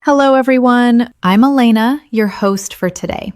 Hello, everyone. I'm Elena, your host for today.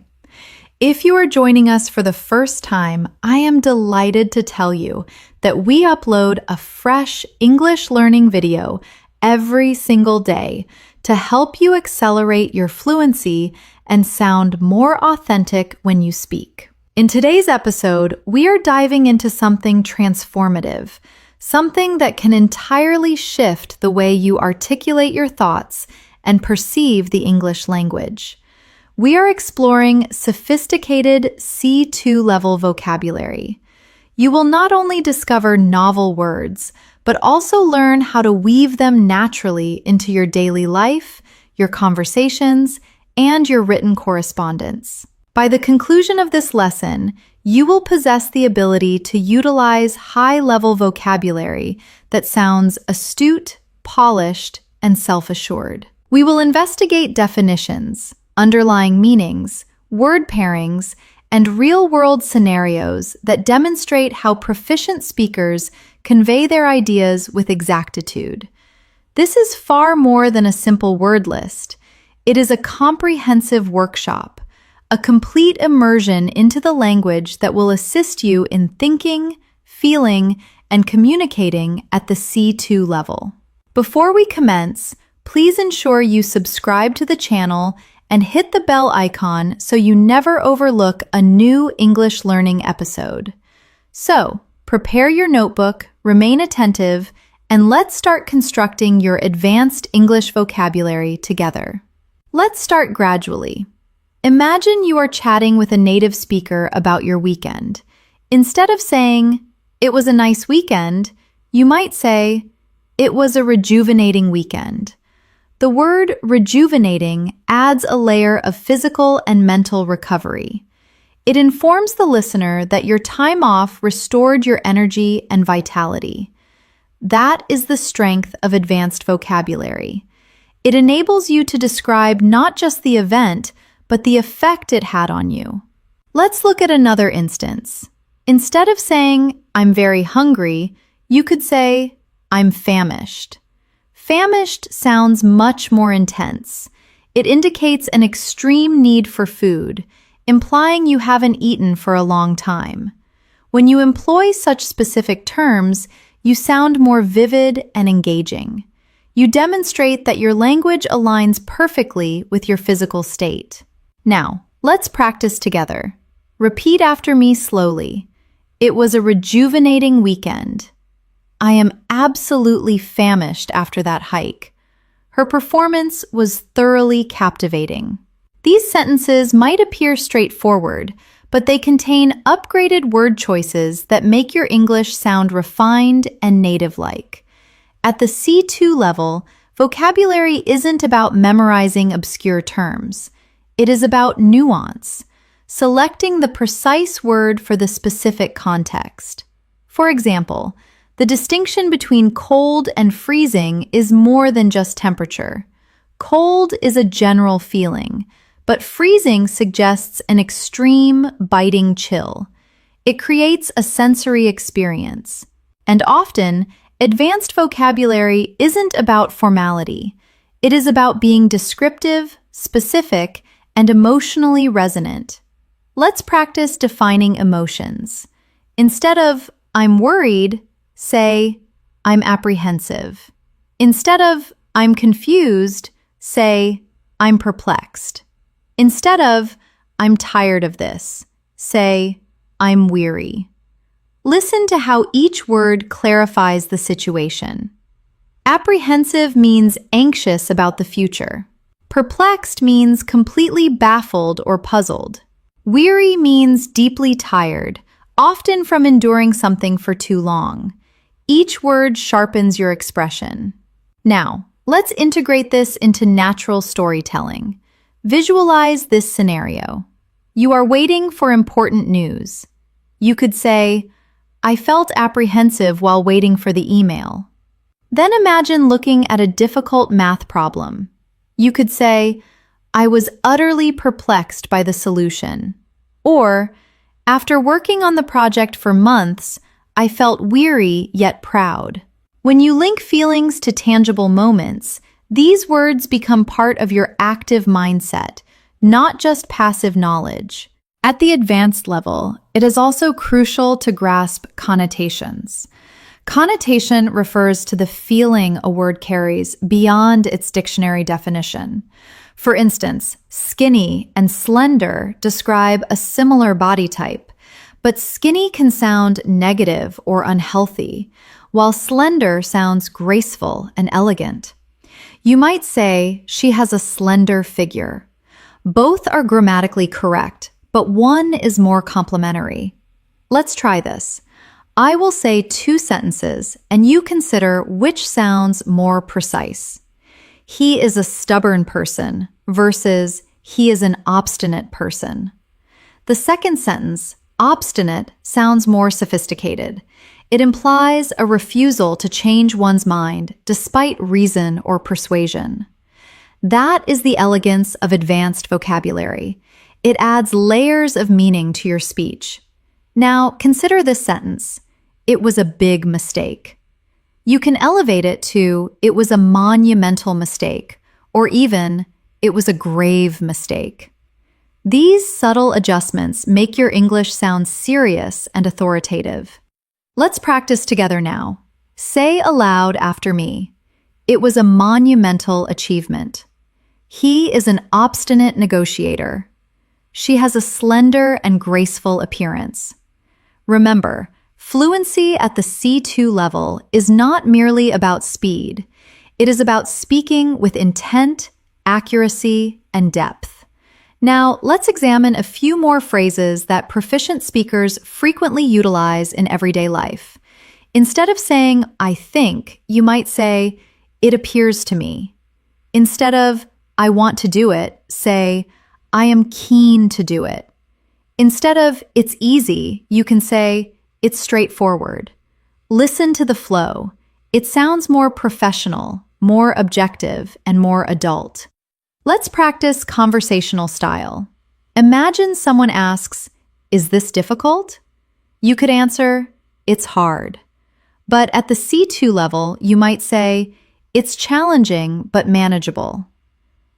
If you are joining us for the first time, I am delighted to tell you that we upload a fresh English learning video every single day to help you accelerate your fluency and sound more authentic when you speak. In today's episode, we are diving into something transformative, something that can entirely shift the way you articulate your thoughts and perceive the English language. We are exploring sophisticated C2 level vocabulary. You will not only discover novel words, but also learn how to weave them naturally into your daily life, your conversations, and your written correspondence. By the conclusion of this lesson, you will possess the ability to utilize high-level vocabulary that sounds astute, polished, and self-assured. We will investigate definitions, underlying meanings, word pairings, and real-world scenarios that demonstrate how proficient speakers convey their ideas with exactitude. This is far more than a simple word list. It is a comprehensive workshop, a complete immersion into the language that will assist you in thinking, feeling, and communicating at the C2 level. Before we commence, please ensure you subscribe to the channel and hit the bell icon so you never overlook a new English learning episode. So, prepare your notebook, remain attentive, and let's start constructing your advanced English vocabulary together. Let's start gradually. Imagine you are chatting with a native speaker about your weekend. Instead of saying, "It was a nice weekend," you might say, "It was a rejuvenating weekend." The word rejuvenating adds a layer of physical and mental recovery. It informs the listener that your time off restored your energy and vitality. That is the strength of advanced vocabulary. It enables you to describe not just the event, but the effect it had on you. Let's look at another instance. Instead of saying, "I'm very hungry," you could say, "I'm famished." Famished sounds much more intense. It indicates an extreme need for food, implying you haven't eaten for a long time. When you employ such specific terms, you sound more vivid and engaging. You demonstrate that your language aligns perfectly with your physical state. Now, let's practice together. Repeat after me slowly. It was a rejuvenating weekend. I am absolutely famished after that hike. Her performance was thoroughly captivating. These sentences might appear straightforward, but they contain upgraded word choices that make your English sound refined and native-like. At the C2 level, vocabulary isn't about memorizing obscure terms. It is about nuance, selecting the precise word for the specific context. For example, the distinction between cold and freezing is more than just temperature. Cold is a general feeling, but freezing suggests an extreme, biting chill. It creates a sensory experience. And often, advanced vocabulary isn't about formality. It is about being descriptive, specific, and emotionally resonant. Let's practice defining emotions. Instead of, "I'm worried," say, "I'm apprehensive." Instead of, "I'm confused," say, "I'm perplexed." Instead of, "I'm tired of this," say, "I'm weary." Listen to how each word clarifies the situation. Apprehensive means anxious about the future. Perplexed means completely baffled or puzzled. Weary means deeply tired, often from enduring something for too long. Each word sharpens your expression. Now, let's integrate this into natural storytelling. Visualize this scenario. You are waiting for important news. You could say, "I felt apprehensive while waiting for the email." Then imagine looking at a difficult math problem. You could say, "I was utterly perplexed by the solution." Or, "After working on the project for months, I felt weary yet proud." When you link feelings to tangible moments, These words become part of your active mindset, not just passive knowledge. At the advanced level, it is also crucial to grasp connotations. Connotation refers to the feeling a word carries beyond its dictionary definition. For instance, skinny and slender describe a similar body type, but skinny can sound negative or unhealthy, while slender sounds graceful and elegant. You might say, she has a slender figure. Both are grammatically correct, but one is more complimentary. Let's try this. I will say two sentences, and you consider which sounds more precise. He is a stubborn person versus he is an obstinate person. The second sentence, obstinate, sounds more sophisticated. It implies a refusal to change one's mind despite reason or persuasion. That is the elegance of advanced vocabulary. It adds layers of meaning to your speech. Now, consider this sentence. It was a big mistake. You can elevate it to, it was a monumental mistake, or even, it was a grave mistake. These subtle adjustments make your English sound serious and authoritative. Let's practice together now. Say aloud after me. It was a monumental achievement. He is an obstinate negotiator. She has a slender and graceful appearance. Remember, fluency at the C2 level is not merely about speed. It is about speaking with intent, accuracy, and depth. Now, let's examine a few more phrases that proficient speakers frequently utilize in everyday life. Instead of saying, I think, you might say, it appears to me. Instead of, I want to do it, say, I am keen to do it. Instead of, it's easy, you can say, it's straightforward. Listen to the flow. It sounds more professional, more objective, and more adult. Let's practice conversational style. Imagine someone asks, is this difficult? You could answer, it's hard. But at the C2 level, you might say, it's challenging but manageable.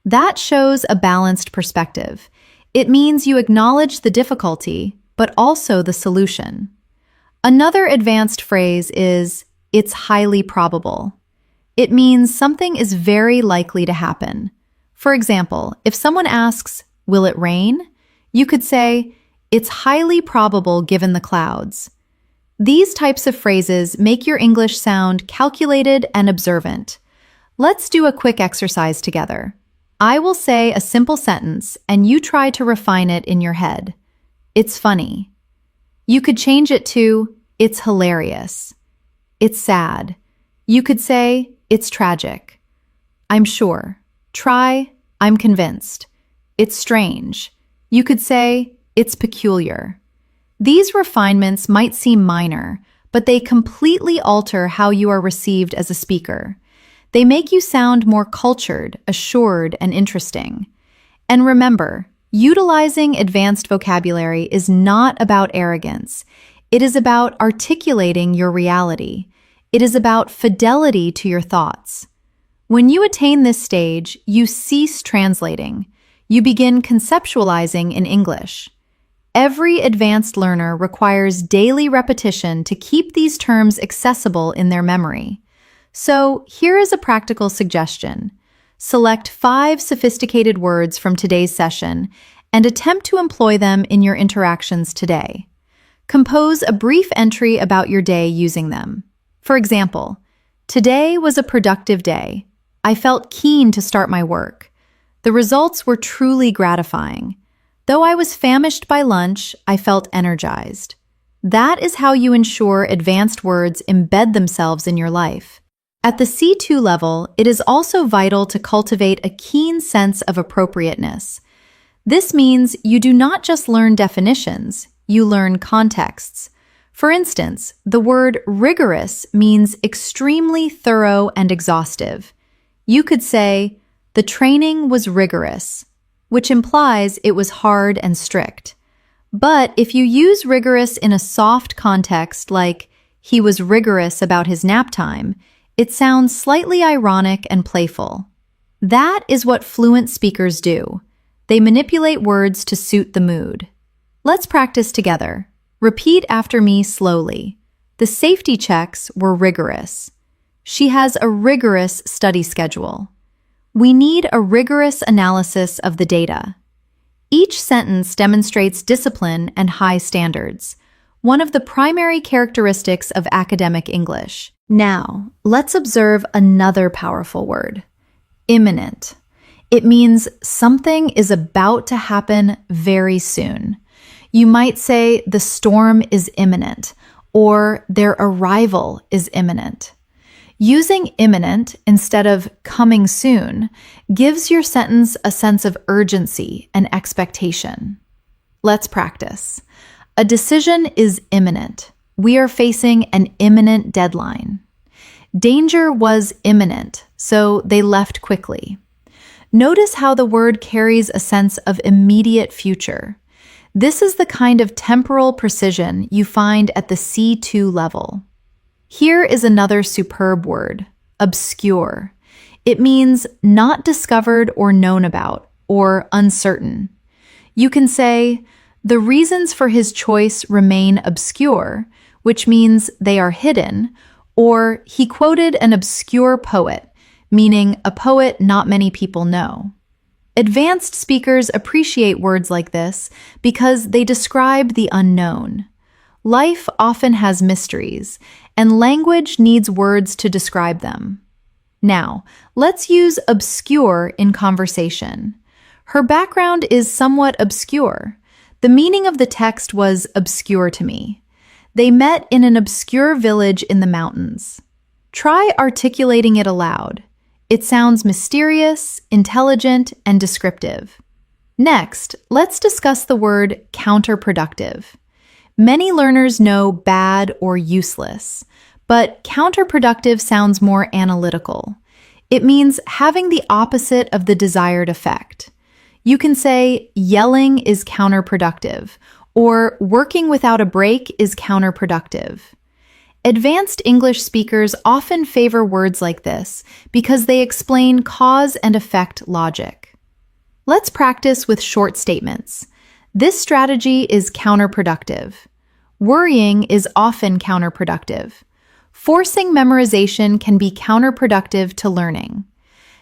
That shows a balanced perspective. It means you acknowledge the difficulty, but also the solution. Another advanced phrase is, it's highly probable. It means something is very likely to happen. For example, if someone asks, will it rain? You could say, it's highly probable given the clouds. These types of phrases make your English sound calculated and observant. Let's do a quick exercise together. I will say a simple sentence, and you try to refine it in your head. It's funny. You could change it to, it's hilarious. It's sad. You could say, it's tragic. I'm sure. Try, I'm convinced. It's strange. You could say, it's peculiar. These refinements might seem minor, but they completely alter how you are received as a speaker. They make you sound more cultured, assured, and interesting. And remember, utilizing advanced vocabulary is not about arrogance. It is about articulating your reality. It is about fidelity to your thoughts. When you attain this stage, you cease translating. You begin conceptualizing in English. Every advanced learner requires daily repetition to keep these terms accessible in their memory. So, here is a practical suggestion. Select 5 sophisticated words from today's session and attempt to employ them in your interactions today. Compose a brief entry about your day using them. For example, today was a productive day. I felt keen to start my work. The results were truly gratifying. Though I was famished by lunch, I felt energized. That is how you ensure advanced words embed themselves in your life. At the C2 level, it is also vital to cultivate a keen sense of appropriateness. This means you do not just learn definitions, you learn contexts. For instance, the word rigorous means extremely thorough and exhaustive. You could say, the training was rigorous, which implies it was hard and strict. But if you use rigorous in a soft context like, he was rigorous about his nap time, it sounds slightly ironic and playful. That is what fluent speakers do. They manipulate words to suit the mood. Let's practice together. Repeat after me slowly. The safety checks were rigorous. She has a rigorous study schedule. We need a rigorous analysis of the data. Each sentence demonstrates discipline and high standards, one of the primary characteristics of academic English. Now, let's observe another powerful word, imminent. It means something is about to happen very soon. You might say the storm is imminent, or their arrival is imminent. Using imminent instead of coming soon gives your sentence a sense of urgency and expectation. Let's practice. A decision is imminent. We are facing an imminent deadline. Danger was imminent, so they left quickly. Notice how the word carries a sense of immediate future. This is the kind of temporal precision you find at the C2 level. Here is another superb word, obscure. It means not discovered or known about, or uncertain. You can say, the reasons for his choice remain obscure, which means they are hidden, or he quoted an obscure poet, meaning a poet not many people know. Advanced speakers appreciate words like this because they describe the unknown. Life often has mysteries, and language needs words to describe them. Now, let's use obscure in conversation. Her background is somewhat obscure. The meaning of the text was obscure to me. They met in an obscure village in the mountains. Try articulating it aloud. It sounds mysterious, intelligent, and descriptive. Next, let's discuss the word counterproductive. Many learners know bad or useless, but counterproductive sounds more analytical. It means having the opposite of the desired effect. You can say, yelling is counterproductive, or working without a break is counterproductive. Advanced English speakers often favor words like this because they explain cause and effect logic. Let's practice with short statements. This strategy is counterproductive. Worrying is often counterproductive. Forcing memorization can be counterproductive to learning.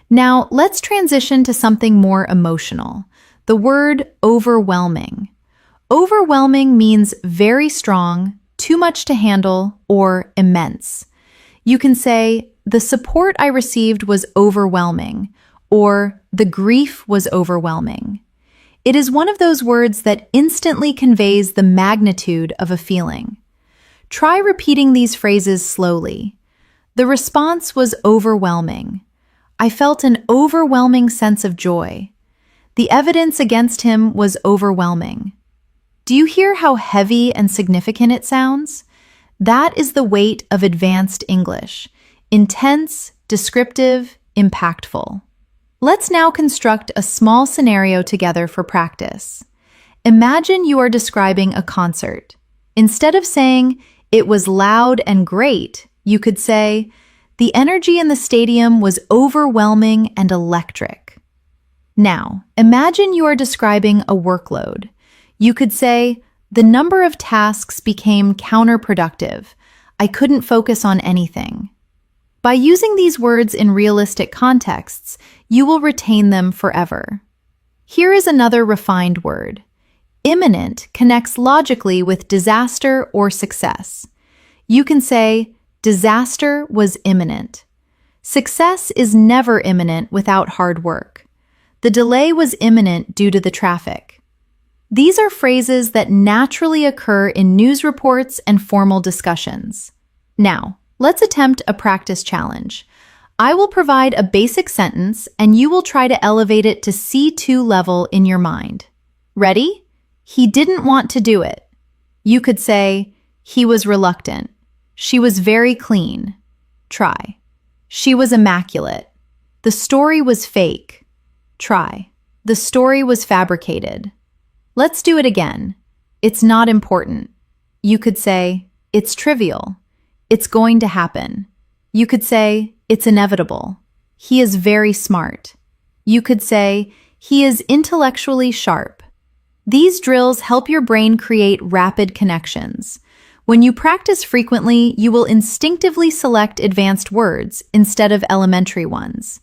Now, let's transition to something more emotional. The word overwhelming. Overwhelming means very strong, too much to handle, or immense. You can say, the support I received was overwhelming, or the grief was overwhelming. It is one of those words that instantly conveys the magnitude of a feeling. Try repeating these phrases slowly. The response was overwhelming. I felt an overwhelming sense of joy. The evidence against him was overwhelming. Do you hear how heavy and significant it sounds? That is the weight of advanced English. Intense, descriptive, impactful. Let's now construct a small scenario together for practice. Imagine you are describing a concert. Instead of saying, it was loud and great, you could say, the energy in the stadium was overwhelming and electric. Now, imagine you are describing a workload. You could say, the number of tasks became counterproductive. I couldn't focus on anything. By using these words in realistic contexts, you will retain them forever. Here is another refined word. Imminent connects logically with disaster or success. You can say, disaster was imminent. Success is never imminent without hard work. The delay was imminent due to the traffic. These are phrases that naturally occur in news reports and formal discussions. Now, let's attempt a practice challenge. I will provide a basic sentence and you will try to elevate it to C2 level in your mind. Ready? He didn't want to do it. You could say, he was reluctant. She was very clean. Try. She was immaculate. The story was fake. Try. The story was fabricated. Let's do it again. It's not important. You could say, it's trivial. It's going to happen. You could say, it's inevitable. He is very smart. You could say, he is intellectually sharp. These drills help your brain create rapid connections. When you practice frequently, you will instinctively select advanced words instead of elementary ones.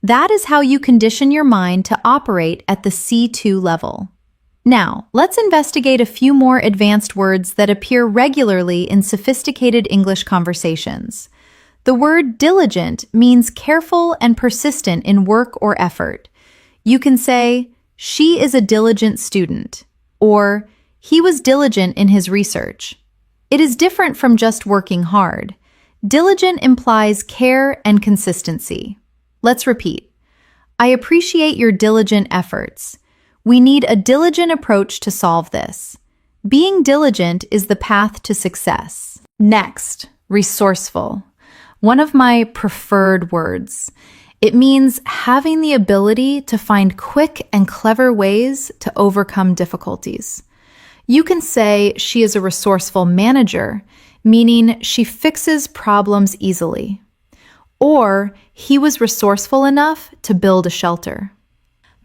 That is how you condition your mind to operate at the C2 level. Now, let's investigate a few more advanced words that appear regularly in sophisticated English conversations. The word diligent means careful and persistent in work or effort. You can say, she is a diligent student, or he was diligent in his research. It is different from just working hard. Diligent implies care and consistency. Let's repeat. I appreciate your diligent efforts. We need a diligent approach to solve this. Being diligent is the path to success. Next, resourceful. One of my preferred words. It means having the ability to find quick and clever ways to overcome difficulties. You can say she is a resourceful manager, meaning she fixes problems easily. Or he was resourceful enough to build a shelter.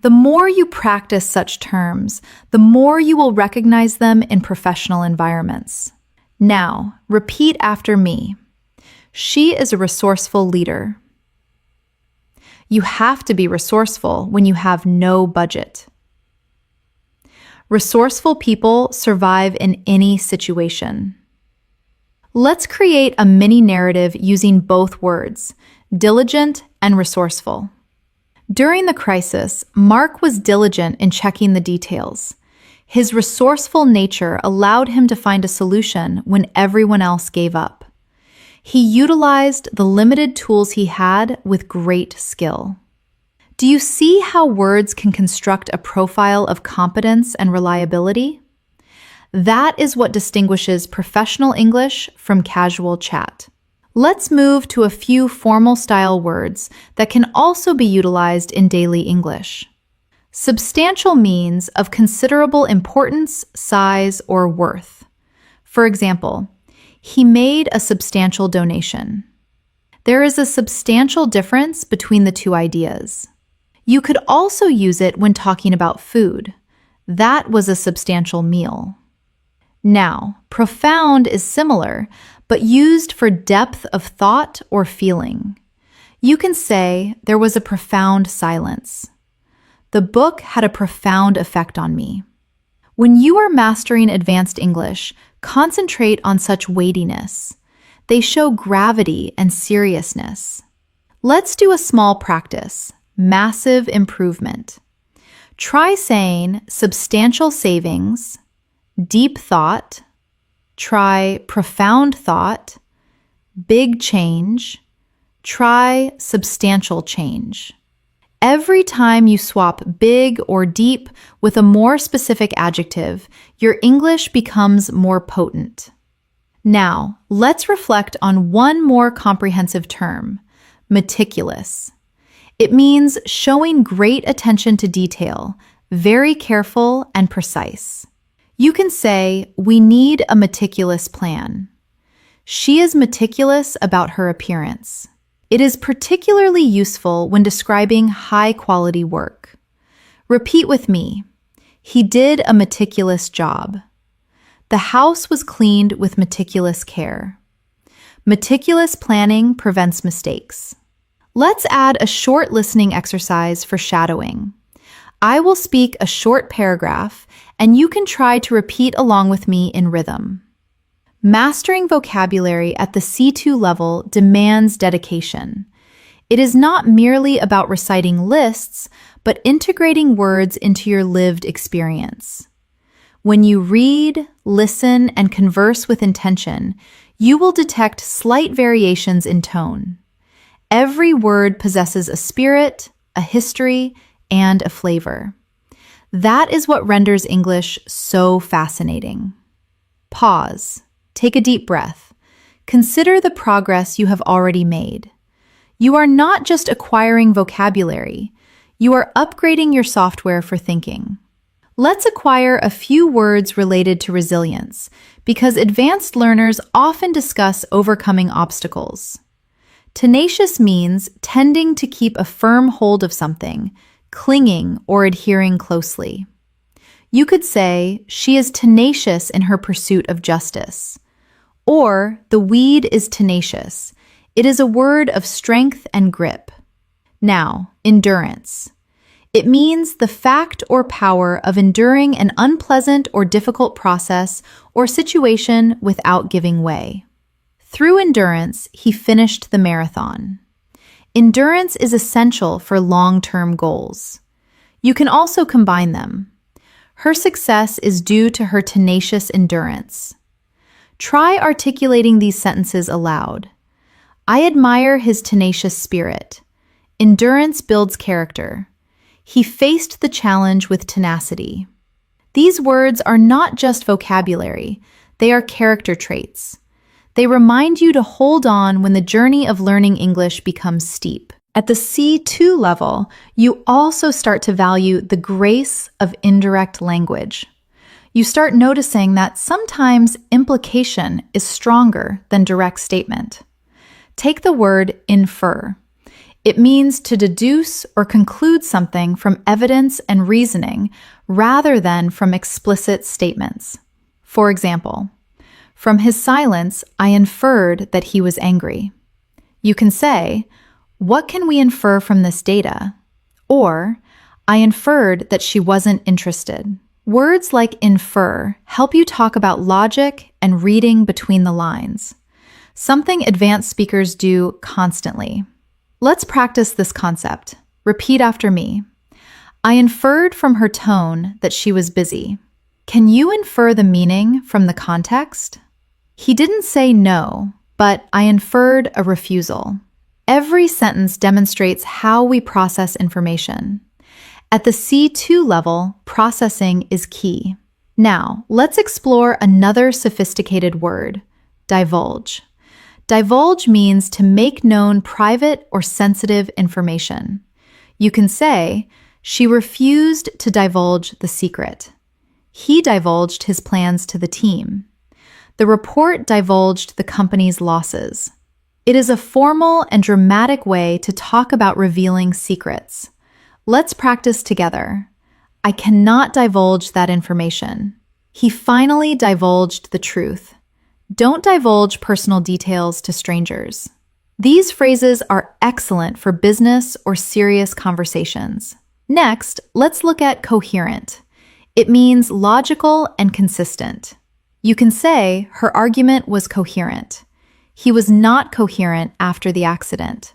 The more you practice such terms, the more you will recognize them in professional environments. Now, repeat after me. She is a resourceful leader. You have to be resourceful when you have no budget. Resourceful people survive in any situation. Let's create a mini narrative using both words, diligent and resourceful. During the crisis, Mark was diligent in checking the details. His resourceful nature allowed him to find a solution when everyone else gave up. He utilized the limited tools he had with great skill. Do you see how words can construct a profile of competence and reliability? That is what distinguishes professional English from casual chat. Let's move to a few formal style words that can also be utilized in daily English. Substantial means of considerable importance, size, or worth. For example, he made a substantial donation. There is a substantial difference between the two ideas. You could also use it when talking about food. That was a substantial meal. Now, profound is similar, but used for depth of thought or feeling. You can say, there was a profound silence. The book had a profound effect on me. When you are mastering advanced English, concentrate on such weightiness. They show gravity and seriousness. Let's do a small practice, massive improvement. Try saying substantial savings, deep thought, try profound thought, big change, try substantial change. Every time you swap big or deep with a more specific adjective, your English becomes more potent. Now, let's reflect on one more comprehensive term, meticulous. It means showing great attention to detail, very careful and precise. You can say, we need a meticulous plan. She is meticulous about her appearance. It is particularly useful when describing high-quality work. Repeat with me. He did a meticulous job. The house was cleaned with meticulous care. Meticulous planning prevents mistakes. Let's add a short listening exercise for shadowing. I will speak a short paragraph, and you can try to repeat along with me in rhythm. Mastering vocabulary at the C2 level demands dedication. It is not merely about reciting lists, but integrating words into your lived experience. When you read, listen, and converse with intention, you will detect slight variations in tone. Every word possesses a spirit, a history, and a flavor. That is what renders English so fascinating. Pause. Take a deep breath. Consider the progress you have already made. You are not just acquiring vocabulary, you are upgrading your software for thinking. Let's acquire a few words related to resilience, because advanced learners often discuss overcoming obstacles. Tenacious means tending to keep a firm hold of something, clinging or adhering closely. You could say, she is tenacious in her pursuit of justice. Or, the weed is tenacious. It is a word of strength and grip. Now, endurance. It means the fact or power of enduring an unpleasant or difficult process or situation without giving way. Through endurance, he finished the marathon. Endurance is essential for long-term goals. You can also combine them. Her success is due to her tenacious endurance. Try articulating these sentences aloud. I admire his tenacious spirit. Endurance builds character. He faced the challenge with tenacity. These words are not just vocabulary, they are character traits. They remind you to hold on when the journey of learning English becomes steep. At the C2 level, you also start to value the grace of indirect language. You start noticing that sometimes implication is stronger than direct statement. Take the word infer. It means to deduce or conclude something from evidence and reasoning rather than from explicit statements. For example, from his silence, I inferred that he was angry. You can say, what can we infer from this data? Or, I inferred that she wasn't interested. Words like infer help you talk about logic and reading between the lines, something advanced speakers do constantly. Let's practice this concept. Repeat after me. I inferred from her tone that she was busy. Can you infer the meaning from the context? He didn't say no, but I inferred a refusal. Every sentence demonstrates how we process information. At the C2 level, processing is key. Now, let's explore another sophisticated word, divulge. Divulge means to make known private or sensitive information. You can say, she refused to divulge the secret. He divulged his plans to the team. The report divulged the company's losses. It is a formal and dramatic way to talk about revealing secrets. Let's practice together. I cannot divulge that information. He finally divulged the truth. Don't divulge personal details to strangers. These phrases are excellent for business or serious conversations. Next, let's look at coherent. It means logical and consistent. You can say her argument was coherent. He was not coherent after the accident.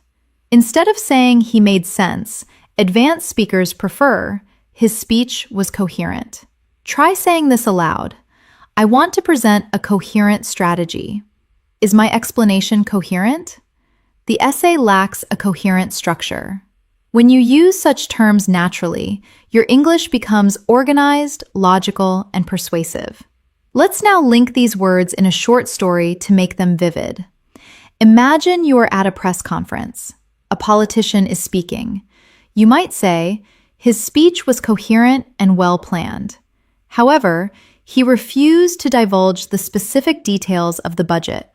Instead of saying he made sense, advanced speakers prefer his speech was coherent. Try saying this aloud. I want to present a coherent strategy. Is my explanation coherent? The essay lacks a coherent structure. When you use such terms naturally, your English becomes organized, logical, and persuasive. Let's now link these words in a short story to make them vivid. Imagine you are at a press conference. A politician is speaking. You might say, his speech was coherent and well-planned. However, he refused to divulge the specific details of the budget.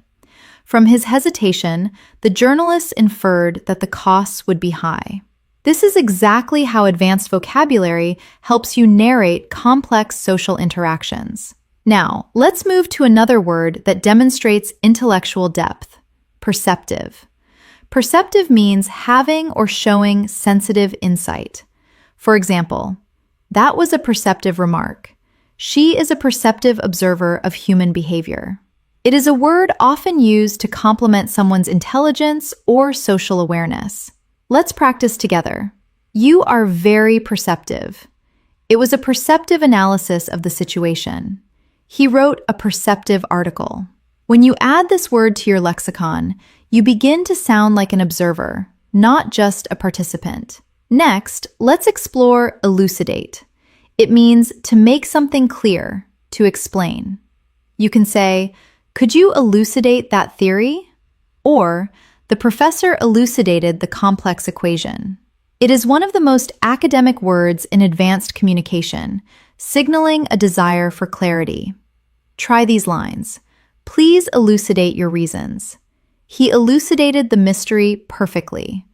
From his hesitation, the journalists inferred that the costs would be high. This is exactly how advanced vocabulary helps you narrate complex social interactions. Now, let's move to another word that demonstrates intellectual depth, perceptive. Perceptive means having or showing sensitive insight. For example, that was a perceptive remark. She is a perceptive observer of human behavior. It is a word often used to compliment someone's intelligence or social awareness. Let's practice together. You are very perceptive. It was a perceptive analysis of the situation. He wrote a perceptive article. When you add this word to your lexicon, you begin to sound like an observer, not just a participant. Next, let's explore elucidate. It means to make something clear, to explain. You can say, could you elucidate that theory? Or, the professor elucidated the complex equation. It is one of the most academic words in advanced communication, signaling a desire for clarity. Try these lines. Please elucidate your reasons. He elucidated the mystery perfectly.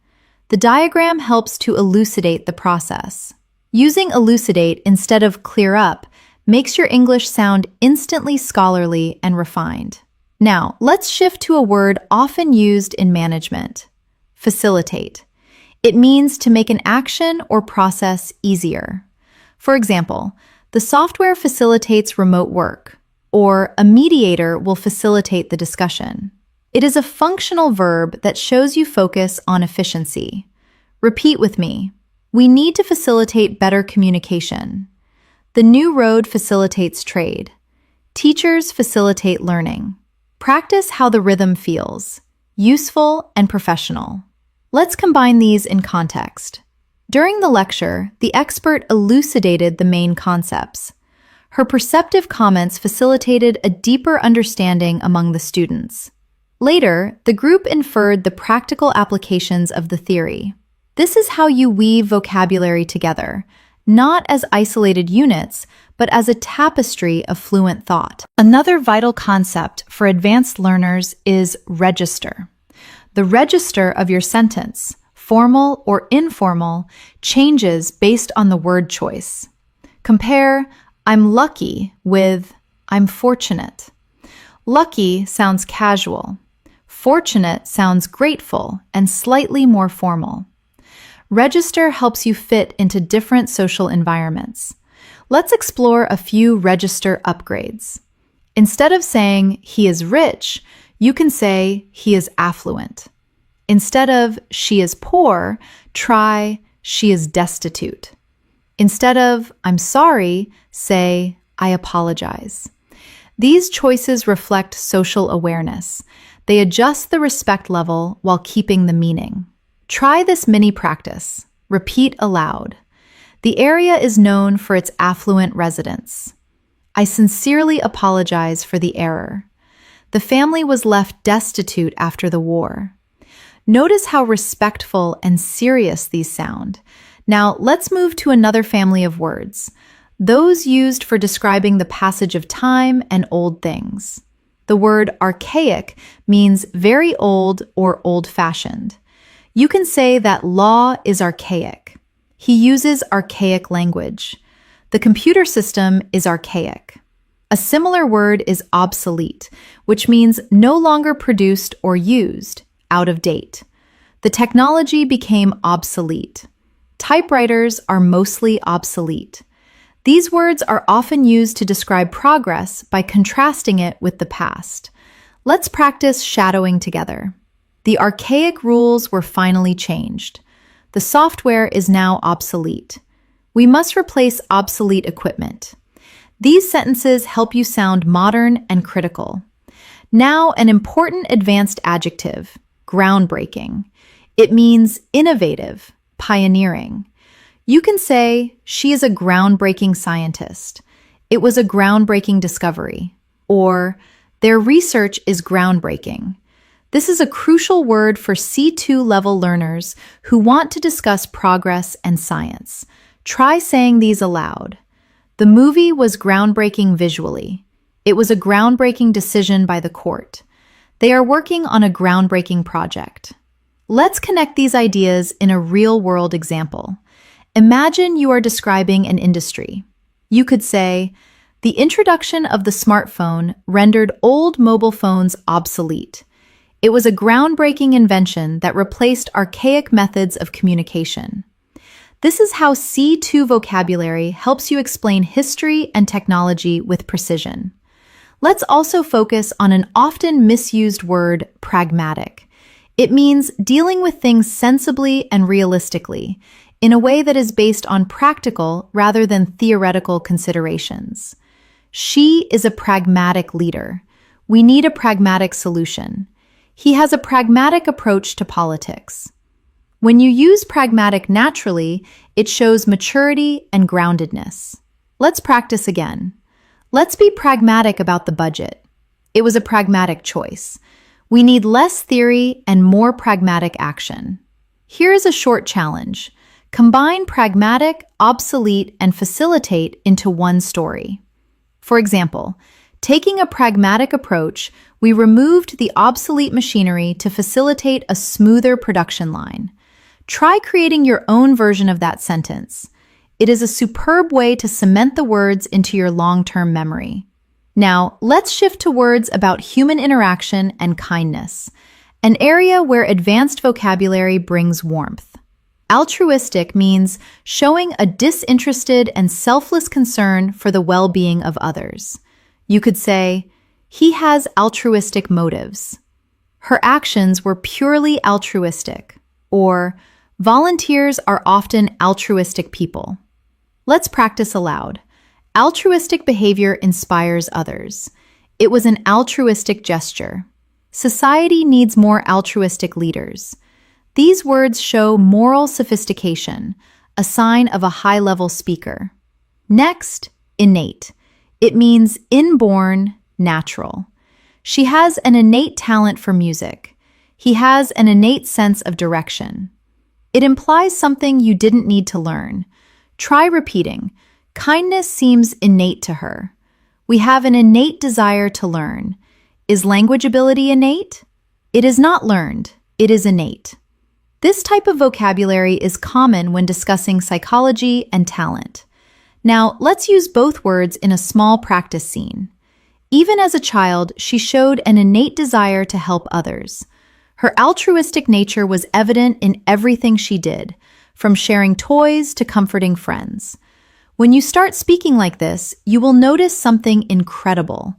The diagram helps to elucidate the process. Using elucidate instead of clear up makes your English sound instantly scholarly and refined. Now, let's shift to a word often used in management: facilitate. It means to make an action or process easier. For example, the software facilitates remote work, or a mediator will facilitate the discussion. It is a functional verb that shows you focus on efficiency. Repeat with me. We need to facilitate better communication. The new road facilitates trade. Teachers facilitate learning. Practice how the rhythm feels, useful and professional. Let's combine these in context. During the lecture, the expert elucidated the main concepts. Her perceptive comments facilitated a deeper understanding among the students. Later, the group inferred the practical applications of the theory. This is how you weave vocabulary together, not as isolated units, but as a tapestry of fluent thought. Another vital concept for advanced learners is register. The register of your sentence, formal or informal, changes based on the word choice. Compare "I'm lucky" with "I'm fortunate." Lucky sounds casual. Fortunate sounds grateful and slightly more formal. Register helps you fit into different social environments. Let's explore a few register upgrades. Instead of saying "he is rich," you can say "he is affluent." Instead of "she is poor," try "she is destitute." Instead of "I'm sorry," say "I apologize." These choices reflect social awareness. They adjust the respect level while keeping the meaning. Try this mini practice. Repeat aloud. The area is known for its affluent residents. I sincerely apologize for the error. The family was left destitute after the war. Notice how respectful and serious these sound. Now, let's move to another family of words, those used for describing the passage of time and old things. The word archaic means very old or old-fashioned. You can say that law is archaic. He uses archaic language. The computer system is archaic. A similar word is obsolete, which means no longer produced or used, out of date. The technology became obsolete. Typewriters are mostly obsolete. These words are often used to describe progress by contrasting it with the past. Let's practice shadowing together. The archaic rules were finally changed. The software is now obsolete. We must replace obsolete equipment. These sentences help you sound modern and critical. Now, an important advanced adjective, groundbreaking. It means innovative, pioneering. You can say, "She is a groundbreaking scientist." "It was a groundbreaking discovery." Or, "Their research is groundbreaking." This is a crucial word for C2 level learners who want to discuss progress and science. Try saying these aloud. The movie was groundbreaking visually. It was a groundbreaking decision by the court. They are working on a groundbreaking project. Let's connect these ideas in a real-world example. Imagine you are describing an industry. You could say, "The introduction of the smartphone rendered old mobile phones obsolete. It was a groundbreaking invention that replaced archaic methods of communication." This is how C2 vocabulary helps you explain history and technology with precision. Let's also focus on an often misused word, pragmatic. It means dealing with things sensibly and realistically, in a way that is based on practical rather than theoretical considerations. She is a pragmatic leader. We need a pragmatic solution. He has a pragmatic approach to politics. When you use pragmatic naturally, it shows maturity and groundedness. Let's practice again. Let's be pragmatic about the budget. It was a pragmatic choice. We need less theory and more pragmatic action. Here is a short challenge. Combine pragmatic, obsolete, and facilitate into one story. For example, taking a pragmatic approach, we removed the obsolete machinery to facilitate a smoother production line. Try creating your own version of that sentence. It is a superb way to cement the words into your long-term memory. Now, let's shift to words about human interaction and kindness, an area where advanced vocabulary brings warmth. Altruistic means showing a disinterested and selfless concern for the well-being of others. You could say, he has altruistic motives. Her actions were purely altruistic. Or, volunteers are often altruistic people. Let's practice aloud. Altruistic behavior inspires others. It was an altruistic gesture. Society needs more altruistic leaders. These words show moral sophistication, a sign of a high-level speaker. Next, innate. It means inborn, natural. She has an innate talent for music. He has an innate sense of direction. It implies something you didn't need to learn. Try repeating. Kindness seems innate to her. We have an innate desire to learn. Is language ability innate? It is not learned. It is innate. This type of vocabulary is common when discussing psychology and talent. Now, let's use both words in a small practice scene. Even as a child, she showed an innate desire to help others. Her altruistic nature was evident in everything she did, from sharing toys to comforting friends. When you start speaking like this, you will notice something incredible.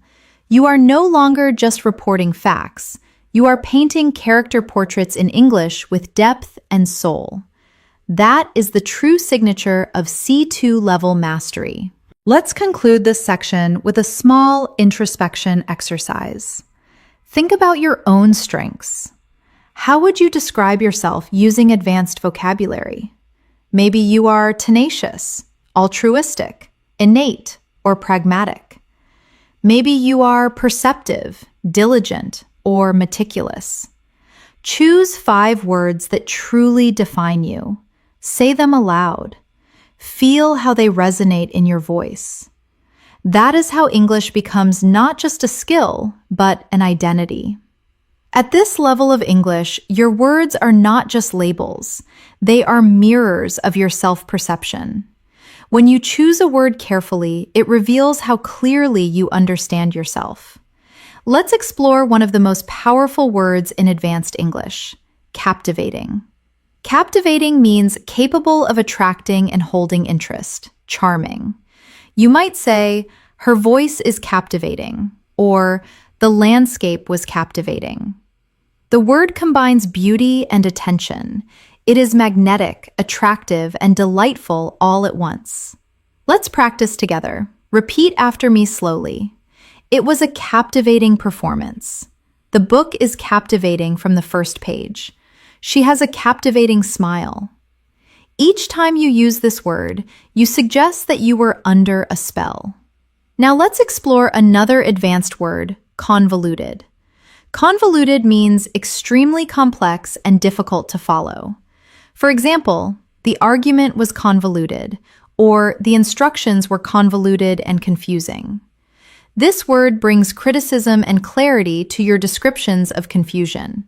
You are no longer just reporting facts. You are painting character portraits in English with depth and soul. That is the true signature of C2 level mastery. Let's conclude this section with a small introspection exercise. Think about your own strengths. How would you describe yourself using advanced vocabulary? Maybe you are tenacious, altruistic, innate, or pragmatic. Maybe you are perceptive, diligent, or meticulous. Choose 5 words that truly define you. Say them aloud. Feel how they resonate in your voice. That is how English becomes not just a skill, but an identity. At this level of English, your words are not just labels. They are mirrors of your self-perception. When you choose a word carefully, it reveals how clearly you understand yourself. Let's explore one of the most powerful words in advanced English: captivating. Captivating means capable of attracting and holding interest, charming. You might say, her voice is captivating, or the landscape was captivating. The word combines beauty and attention. It is magnetic, attractive, and delightful all at once. Let's practice together. Repeat after me slowly. It was a captivating performance. The book is captivating from the first page. She has a captivating smile. Each time you use this word, you suggest that you were under a spell. Now let's explore another advanced word, convoluted. Convoluted means extremely complex and difficult to follow. For example, the argument was convoluted, or the instructions were convoluted and confusing. This word brings criticism and clarity to your descriptions of confusion.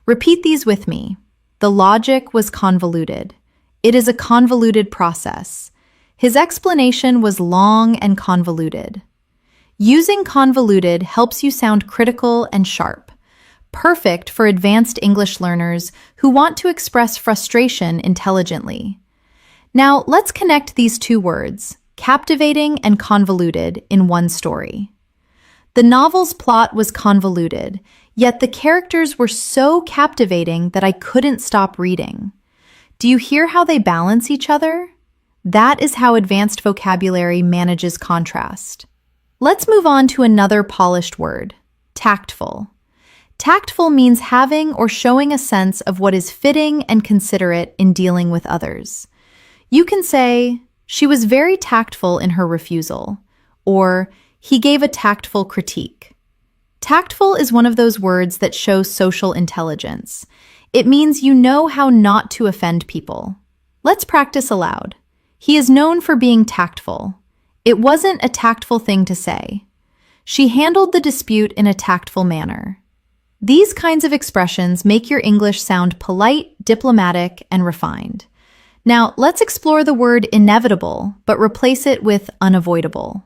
Repeat these with me. The logic was convoluted. It is a convoluted process. His explanation was long and convoluted. Using convoluted helps you sound critical and sharp, perfect for advanced English learners who want to express frustration intelligently. Now, let's connect these 2 words, captivating and convoluted, in one story. The novel's plot was convoluted, yet the characters were so captivating that I couldn't stop reading. Do you hear how they balance each other? That is how advanced vocabulary manages contrast. Let's move on to another polished word, tactful. Tactful means having or showing a sense of what is fitting and considerate in dealing with others. You can say, she was very tactful in her refusal, or he gave a tactful critique. Tactful is one of those words that show social intelligence. It means you know how not to offend people. Let's practice aloud. He is known for being tactful. It wasn't a tactful thing to say. She handled the dispute in a tactful manner. These kinds of expressions make your English sound polite, diplomatic, and refined. Now, let's explore the word inevitable, but replace it with unavoidable.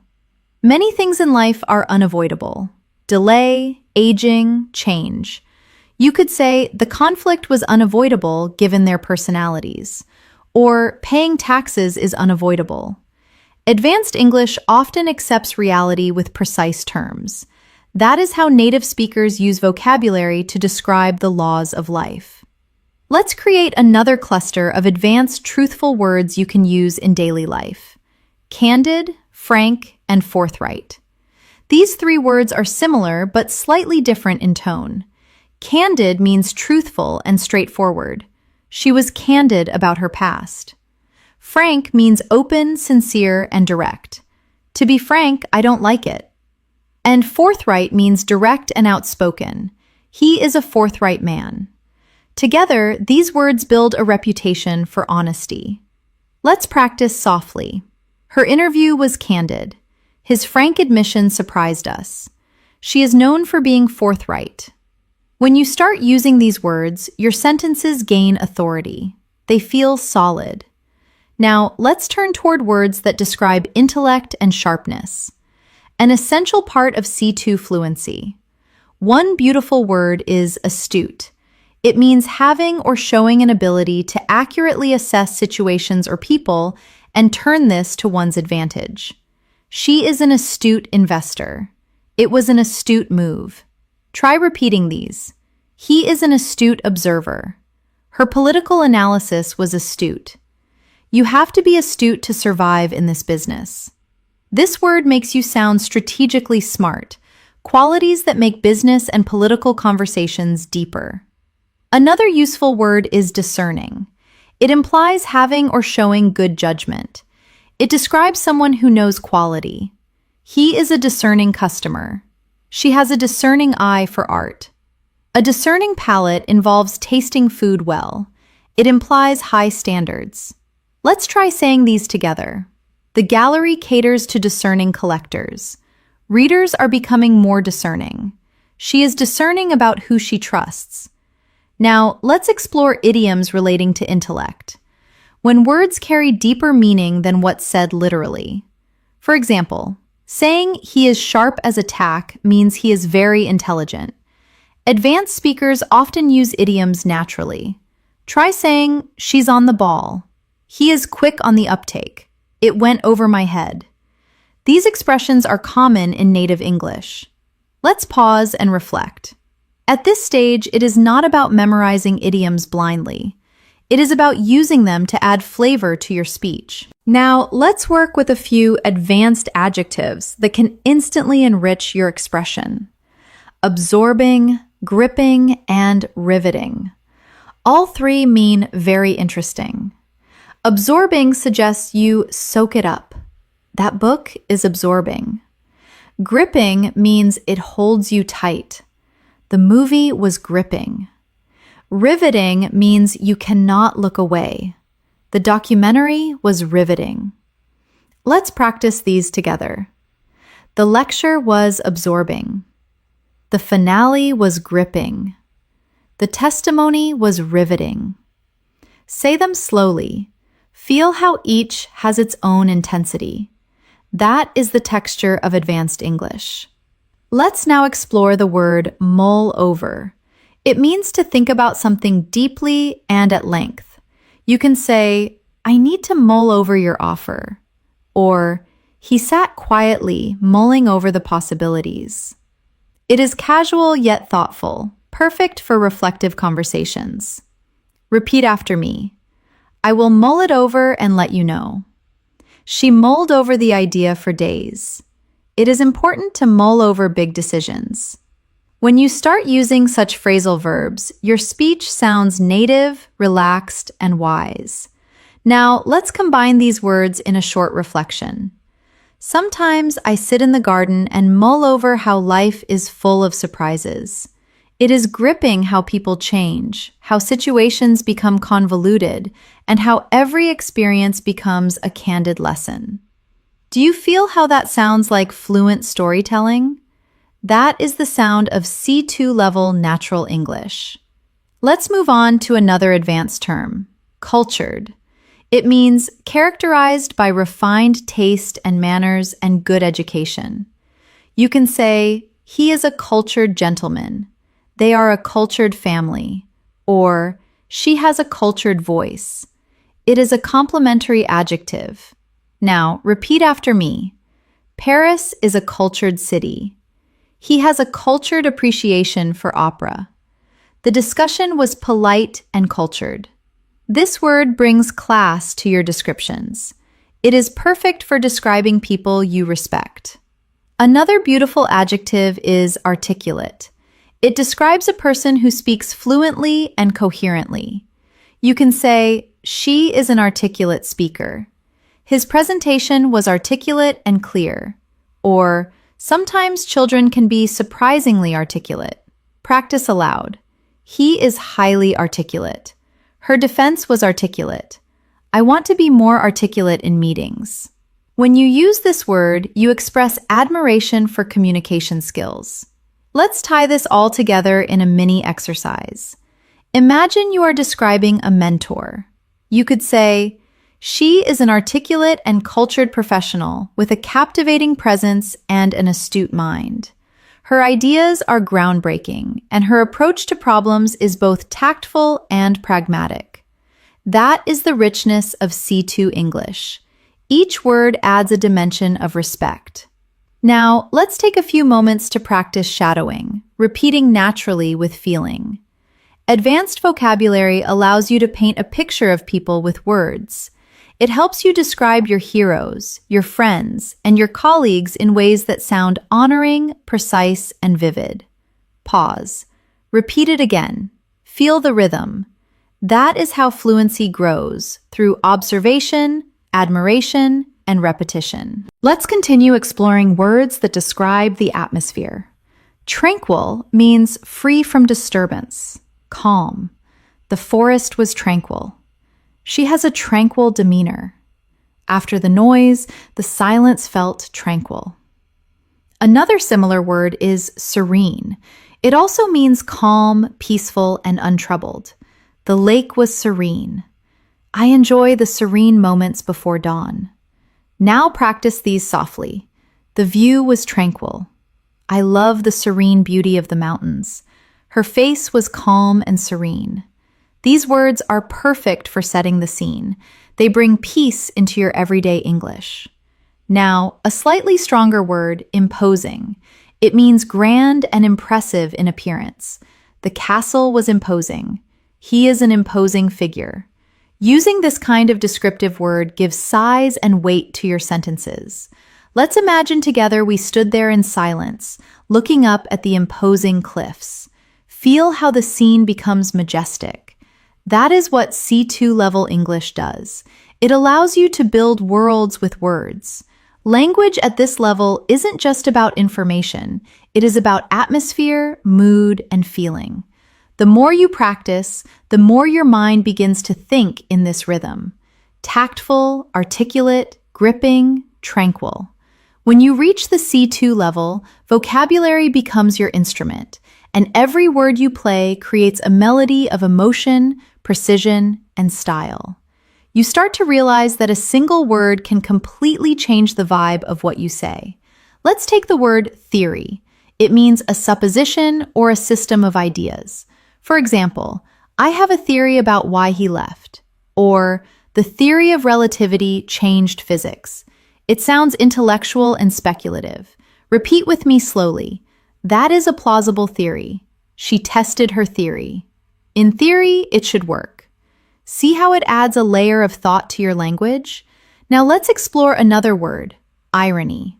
Many things in life are unavoidable. Delay, aging, change. You could say the conflict was unavoidable given their personalities, or paying taxes is unavoidable. Advanced English often accepts reality with precise terms. That is how native speakers use vocabulary to describe the laws of life. Let's create another cluster of advanced, truthful words you can use in daily life. Candid, frank, and forthright. These three words are similar but slightly different in tone. Candid means truthful and straightforward. She was candid about her past. Frank means open, sincere, and direct. To be frank, I don't like it. And forthright means direct and outspoken. He is a forthright man. Together, these words build a reputation for honesty. Let's practice softly. Her interview was candid. His frank admission surprised us. She is known for being forthright. When you start using these words, your sentences gain authority. They feel solid. Now, let's turn toward words that describe intellect and sharpness. An essential part of C2 fluency. One beautiful word is astute. It means having or showing an ability to accurately assess situations or people and turn this to one's advantage. She is an astute investor. It was an astute move. Try repeating these. He is an astute observer. Her political analysis was astute. You have to be astute to survive in this business. This word makes you sound strategically smart, qualities that make business and political conversations deeper. Another useful word is discerning. It implies having or showing good judgment. It describes someone who knows quality. He is a discerning customer. She has a discerning eye for art. A discerning palate involves tasting food well. It implies high standards. Let's try saying these together. The gallery caters to discerning collectors. Readers are becoming more discerning. She is discerning about who she trusts. Now, let's explore idioms relating to intellect. When words carry deeper meaning than what's said literally. For example, saying he is sharp as a tack means he is very intelligent. Advanced speakers often use idioms naturally. Try saying, she's on the ball. He is quick on the uptake. It went over my head. These expressions are common in native English. Let's pause and reflect. At this stage, it is not about memorizing idioms blindly. It is about using them to add flavor to your speech. Now, let's work with a few advanced adjectives that can instantly enrich your expression. Absorbing, gripping, and riveting. All three mean very interesting. Absorbing suggests you soak it up. That book is absorbing. Gripping means it holds you tight. The movie was gripping. Riveting means you cannot look away. The documentary was riveting. Let's practice these together. The lecture was absorbing. The finale was gripping. The testimony was riveting. Say them slowly. Feel how each has its own intensity. That is the texture of advanced English. Let's now explore the word mull over. It means to think about something deeply and at length. You can say, I need to mull over your offer. Or, he sat quietly, mulling over the possibilities. It is casual yet thoughtful, perfect for reflective conversations. Repeat after me. I will mull it over and let you know. She mulled over the idea for days. It is important to mull over big decisions. When you start using such phrasal verbs, your speech sounds native, relaxed, and wise. Now, let's combine these words in a short reflection. Sometimes I sit in the garden and mull over how life is full of surprises. It is gripping how people change, how situations become convoluted, and how every experience becomes a candid lesson. Do you feel how that sounds like fluent storytelling? That is the sound of C2 level natural English. Let's move on to another advanced term, cultured. It means characterized by refined taste and manners and good education. You can say, he is a cultured gentleman. They are a cultured family. Or, she has a cultured voice. It is a complimentary adjective. Now, repeat after me. Paris is a cultured city. He has a cultured appreciation for opera. The discussion was polite and cultured. This word brings class to your descriptions. It is perfect for describing people you respect. Another beautiful adjective is articulate. It describes a person who speaks fluently and coherently. You can say, she is an articulate speaker. His presentation was articulate and clear. Or, sometimes children can be surprisingly articulate. Practice aloud. He is highly articulate. Her defense was articulate. I want to be more articulate in meetings. When you use this word, you express admiration for communication skills. Let's tie this all together in a mini exercise. Imagine you are describing a mentor. You could say, she is an articulate and cultured professional with a captivating presence and an astute mind. Her ideas are groundbreaking, and her approach to problems is both tactful and pragmatic. That is the richness of C2 English. Each word adds a dimension of respect. Now, let's take a few moments to practice shadowing, repeating naturally with feeling. Advanced vocabulary allows you to paint a picture of people with words. It helps you describe your heroes, your friends, and your colleagues in ways that sound honoring, precise, and vivid. Pause. Repeat it again. Feel the rhythm. That is how fluency grows, through observation, admiration, and repetition. Let's continue exploring words that describe the atmosphere. Tranquil means free from disturbance, calm. The forest was tranquil. She has a tranquil demeanor. After the noise, the silence felt tranquil. Another similar word is serene. It also means calm, peaceful, and untroubled. The lake was serene. I enjoy the serene moments before dawn. Now practice these softly. The view was tranquil. I love the serene beauty of the mountains. Her face was calm and serene. These words are perfect for setting the scene. They bring peace into your everyday English. Now, a slightly stronger word, imposing. It means grand and impressive in appearance. The castle was imposing. He is an imposing figure. Using this kind of descriptive word gives size and weight to your sentences. Let's imagine together we stood there in silence, looking up at the imposing cliffs. Feel how the scene becomes majestic. That is what C2 level English does. It allows you to build worlds with words. Language at this level isn't just about information. It is about atmosphere, mood, and feeling. The more you practice, the more your mind begins to think in this rhythm. Tactful, articulate, gripping, tranquil. When you reach the C2 level, vocabulary becomes your instrument, and every word you play creates a melody of emotion, precision, and style. You start to realize that a single word can completely change the vibe of what you say. Let's take the word theory. It means a supposition or a system of ideas. For example, I have a theory about why he left. Or, the theory of relativity changed physics. It sounds intellectual and speculative. Repeat with me slowly. That is a plausible theory. She tested her theory. In theory, it should work. See how it adds a layer of thought to your language? Now let's explore another word, irony.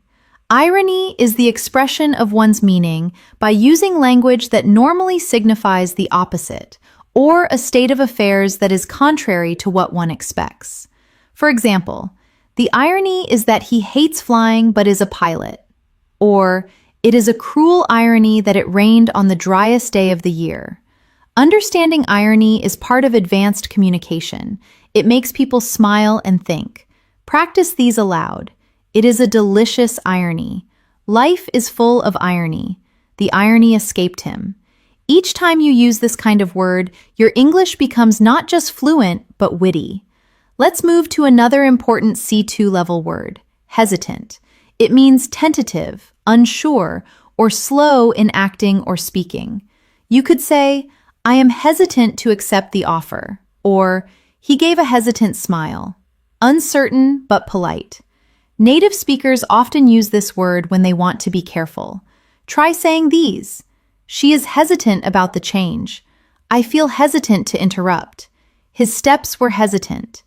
Irony is the expression of one's meaning by using language that normally signifies the opposite, or a state of affairs that is contrary to what one expects. For example, the irony is that he hates flying but is a pilot. Or, it is a cruel irony that it rained on the driest day of the year. Understanding irony is part of advanced communication. It makes people smile and think. Practice these aloud. It is a delicious irony. Life is full of irony. The irony escaped him. Each time you use this kind of word, your English becomes not just fluent, but witty. Let's move to another important C2 level word, hesitant. It means tentative, unsure, or slow in acting or speaking. You could say, I am hesitant to accept the offer, or he gave a hesitant smile. Uncertain but polite. Native speakers often use this word when they want to be careful. Try saying these. She is hesitant about the change. I feel hesitant to interrupt. His steps were hesitant.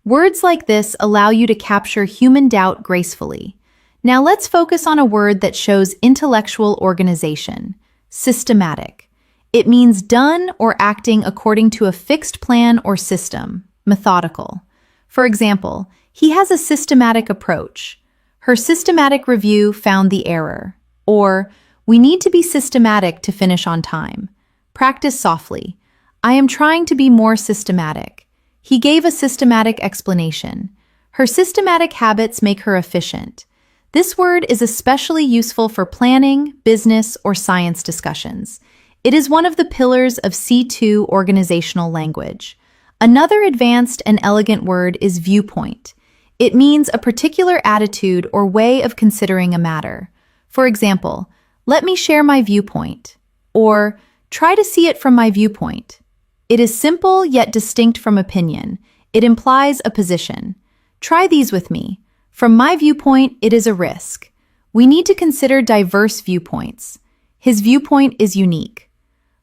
Words like this allow you to capture human doubt gracefully. Now let's focus on a word that shows intellectual organization, systematic. It means done or acting according to a fixed plan or system, methodical. For example, he has a systematic approach. Her systematic review found the error. Or, we need to be systematic to finish on time. Practice softly. I am trying to be more systematic. He gave a systematic explanation. Her systematic habits make her efficient. This word is especially useful for planning, business, or science discussions. It is one of the pillars of C2 organizational language. Another advanced and elegant word is viewpoint. It means a particular attitude or way of considering a matter. For example, let me share my viewpoint, or try to see it from my viewpoint. It is simple yet distinct from opinion. It implies a position. Try these with me. From my viewpoint, it is a risk. We need to consider diverse viewpoints. His viewpoint is unique.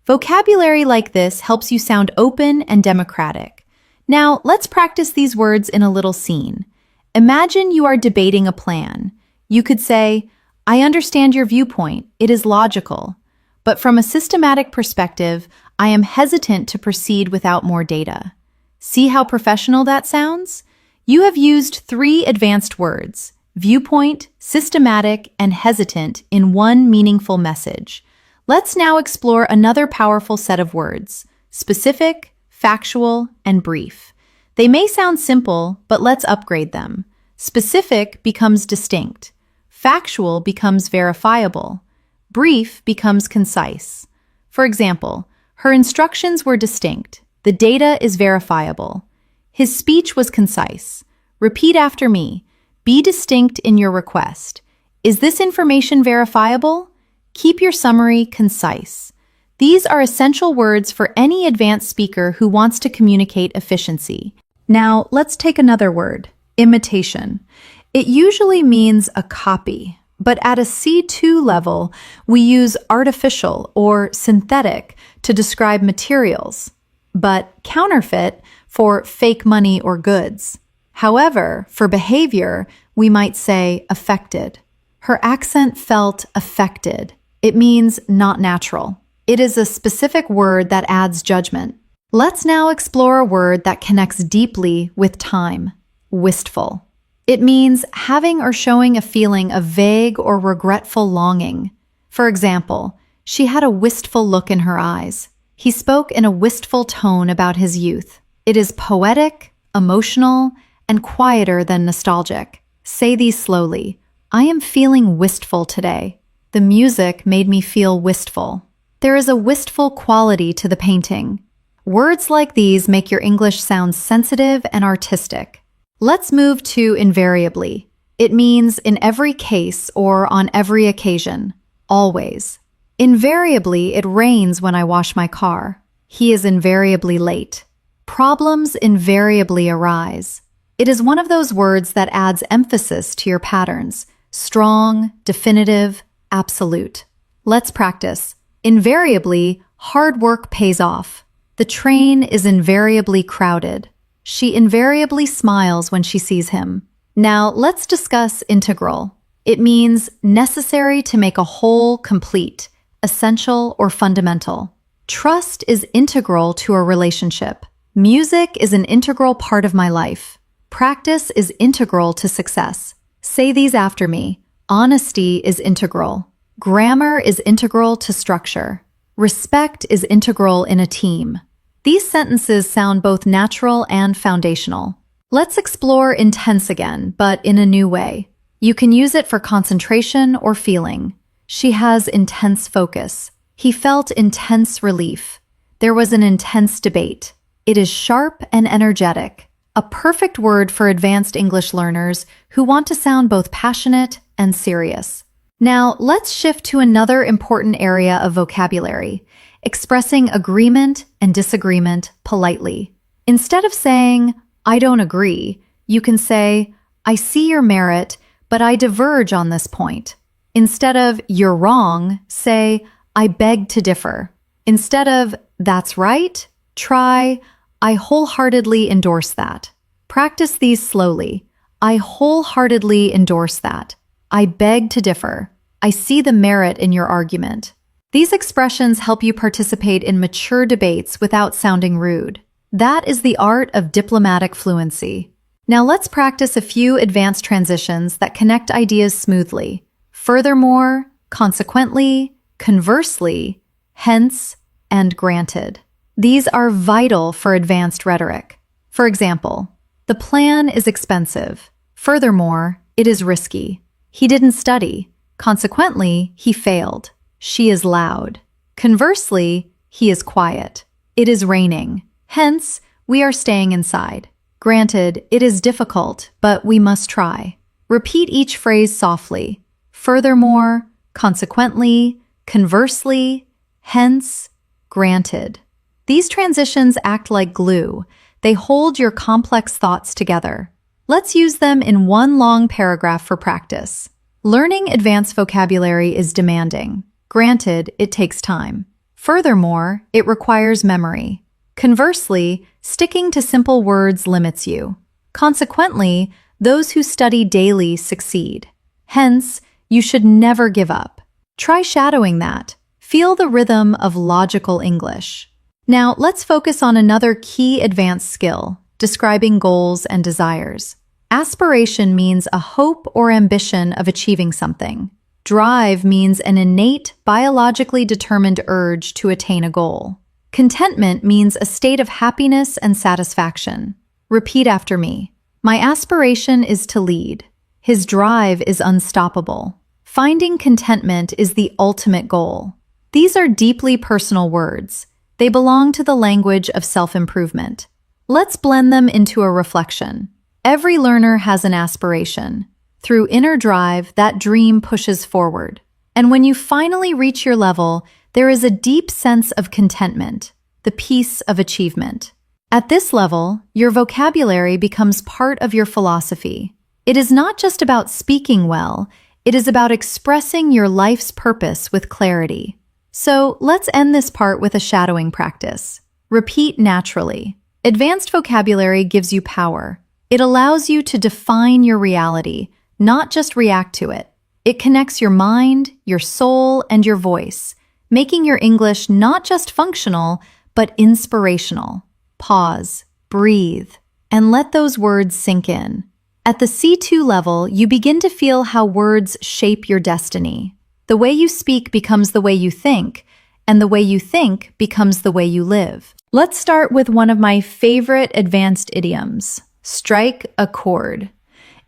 Vocabulary like this helps you sound open and democratic. Now, let's practice these words in a little scene. Imagine you are debating a plan. You could say, I understand your viewpoint. It is logical. But from a systematic perspective, I am hesitant to proceed without more data. See how professional that sounds? You have used 3 advanced words, viewpoint, systematic, and hesitant, in one meaningful message. Let's now explore another powerful set of words, specific, factual, and brief. They may sound simple, but let's upgrade them. Specific becomes distinct. Factual becomes verifiable. Brief becomes concise. For example, her instructions were distinct. The data is verifiable. His speech was concise. Repeat after me. Be distinct in your request. Is this information verifiable? Keep your summary concise. These are essential words for any advanced speaker who wants to communicate efficiency. Now, let's take another word, imitation. It usually means a copy, but at a C2 level, we use artificial or synthetic to describe materials, but counterfeit for fake money or goods. However, for behavior, we might say affected. Her accent felt affected. It means not natural. It is a specific word that adds judgment. Let's now explore a word that connects deeply with time, wistful. It means having or showing a feeling of vague or regretful longing. For example, she had a wistful look in her eyes. He spoke in a wistful tone about his youth. It is poetic, emotional, and quieter than nostalgic. Say these slowly. I am feeling wistful today. The music made me feel wistful. There is a wistful quality to the painting. Words like these make your English sound sensitive and artistic. Let's move to invariably. It means in every case or on every occasion, always. Invariably, it rains when I wash my car. He is invariably late. Problems invariably arise. It is one of those words that adds emphasis to your patterns. Strong, definitive, absolute. Let's practice. Invariably, hard work pays off. The train is invariably crowded. She invariably smiles when she sees him. Now, let's discuss integral. It means necessary to make a whole complete, essential, or fundamental. Trust is integral to a relationship. Music is an integral part of my life. Practice is integral to success. Say these after me. Honesty is integral. Grammar is integral to structure. Respect is integral in a team. These sentences sound both natural and foundational. Let's explore intense again, but in a new way. You can use it for concentration or feeling. She has intense focus. He felt intense relief. There was an intense debate. It is sharp and energetic, a perfect word for advanced English learners who want to sound both passionate and serious. Now, let's shift to another important area of vocabulary, expressing agreement and disagreement politely. Instead of saying, "I don't agree," you can say, "I see your merit, but I diverge on this point." Instead of "you're wrong," say, "I beg to differ." Instead of "that's right," try, "I wholeheartedly endorse that." Practice these slowly. I wholeheartedly endorse that. I beg to differ. I see the merit in your argument. These expressions help you participate in mature debates without sounding rude. That is the art of diplomatic fluency. Now let's practice a few advanced transitions that connect ideas smoothly. Furthermore, consequently, conversely, hence, and granted. These are vital for advanced rhetoric. For example, the plan is expensive. Furthermore, it is risky. He didn't study. Consequently, he failed. She is loud. Conversely, he is quiet. It is raining. Hence, we are staying inside. Granted, it is difficult, but we must try. Repeat each phrase softly. Furthermore, consequently, conversely, hence, granted. These transitions act like glue. They hold your complex thoughts together. Let's use them in one long paragraph for practice. Learning advanced vocabulary is demanding. Granted, it takes time. Furthermore, it requires memory. Conversely, sticking to simple words limits you. Consequently, those who study daily succeed. Hence, you should never give up. Try shadowing that. Feel the rhythm of logical English. Now, let's focus on another key advanced skill, describing goals and desires. Aspiration means a hope or ambition of achieving something. Drive means an innate, biologically determined urge to attain a goal. Contentment means a state of happiness and satisfaction. Repeat after me. My aspiration is to lead. His drive is unstoppable. Finding contentment is the ultimate goal. These are deeply personal words. They belong to the language of self-improvement. Let's blend them into a reflection. Every learner has an aspiration. Through inner drive, that dream pushes forward. And when you finally reach your level, there is a deep sense of contentment, the peace of achievement. At this level, your vocabulary becomes part of your philosophy. It is not just about speaking well, it is about expressing your life's purpose with clarity. So let's end this part with a shadowing practice. Repeat naturally. Advanced vocabulary gives you power. It allows you to define your reality, not just react to it. It connects your mind, your soul, and your voice, making your English not just functional, but inspirational. Pause, breathe, and let those words sink in. At the C2 level, you begin to feel how words shape your destiny. The way you speak becomes the way you think, and the way you think becomes the way you live. Let's start with one of my favorite advanced idioms. Strike a chord.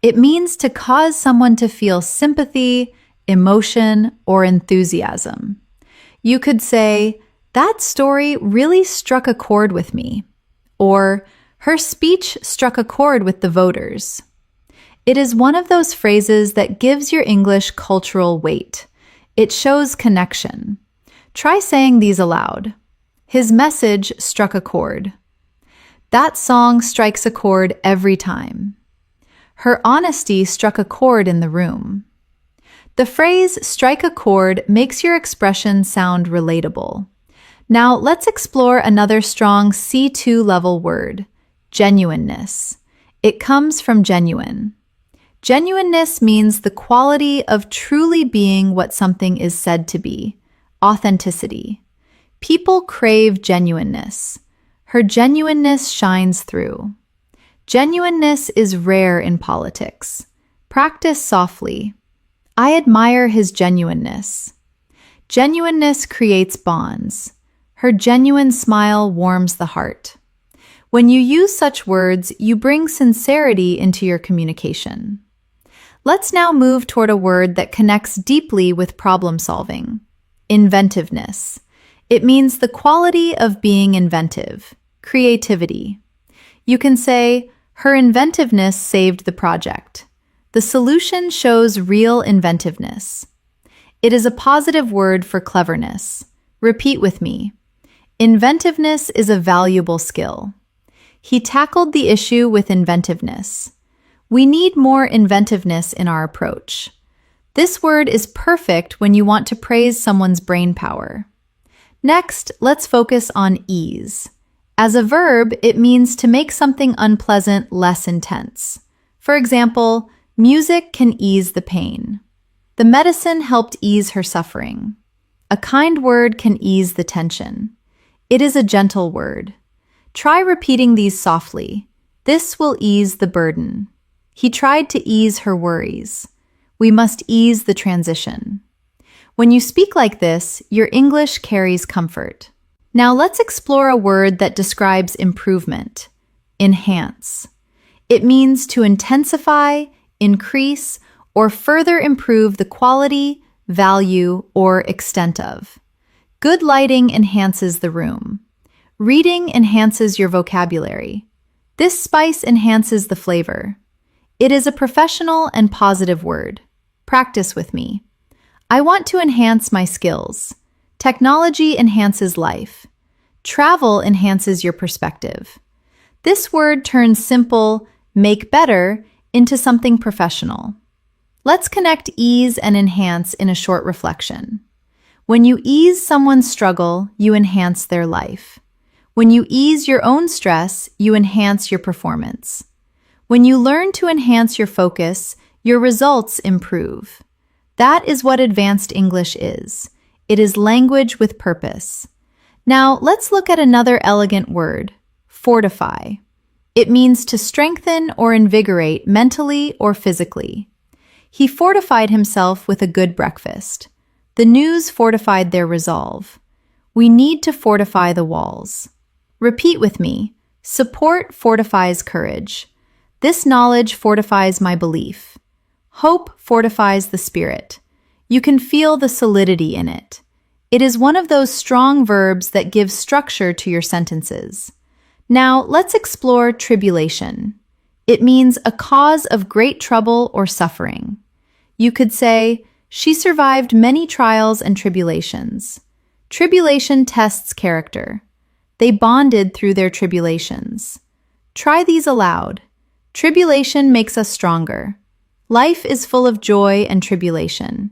It means to cause someone to feel sympathy, emotion, or enthusiasm. You could say, "That story really struck a chord with me," or "Her speech struck a chord with the voters." It is one of those phrases that gives your English cultural weight. It shows connection. Try saying these aloud. His message struck a chord. That song strikes a chord every time. Her honesty struck a chord in the room. The phrase strike a chord makes your expression sound relatable. Now let's explore another strong C2 level word, genuineness. It comes from genuine. Genuineness means the quality of truly being what something is said to be, authenticity. People crave genuineness. Her genuineness shines through. Genuineness is rare in politics. Practice softly. I admire his genuineness. Genuineness creates bonds. Her genuine smile warms the heart. When you use such words, you bring sincerity into your communication. Let's now move toward a word that connects deeply with problem solving. Inventiveness. It means the quality of being inventive, creativity. You can say, her inventiveness saved the project. The solution shows real inventiveness. It is a positive word for cleverness. Repeat with me. Inventiveness is a valuable skill. He tackled the issue with inventiveness. We need more inventiveness in our approach. This word is perfect when you want to praise someone's brain power. Next, let's focus on ease. As a verb, it means to make something unpleasant less intense. For example, music can ease the pain. The medicine helped ease her suffering. A kind word can ease the tension. It is a gentle word. Try repeating these softly. This will ease the burden. He tried to ease her worries. We must ease the transition. When you speak like this, your English carries comfort. Now let's explore a word that describes improvement. Enhance. It means to intensify, increase, or further improve the quality, value, or extent of. Good lighting enhances the room. Reading enhances your vocabulary. This spice enhances the flavor. It is a professional and positive word. Practice with me. I want to enhance my skills. Technology enhances life. Travel enhances your perspective. This word turns simple, make better, into something professional. Let's connect ease and enhance in a short reflection. When you ease someone's struggle, you enhance their life. When you ease your own stress, you enhance your performance. When you learn to enhance your focus, your results improve. That is what advanced English is. It is language with purpose. Now, let's look at another elegant word, fortify. It means to strengthen or invigorate mentally or physically. He fortified himself with a good breakfast. The news fortified their resolve. We need to fortify the walls. Repeat with me. Support fortifies courage. This knowledge fortifies my belief. Hope fortifies the spirit. You can feel the solidity in it. It is one of those strong verbs that give structure to your sentences. Now, let's explore tribulation. It means a cause of great trouble or suffering. You could say, she survived many trials and tribulations. Tribulation tests character. They bonded through their tribulations. Try these aloud. Tribulation makes us stronger. Life is full of joy and tribulation.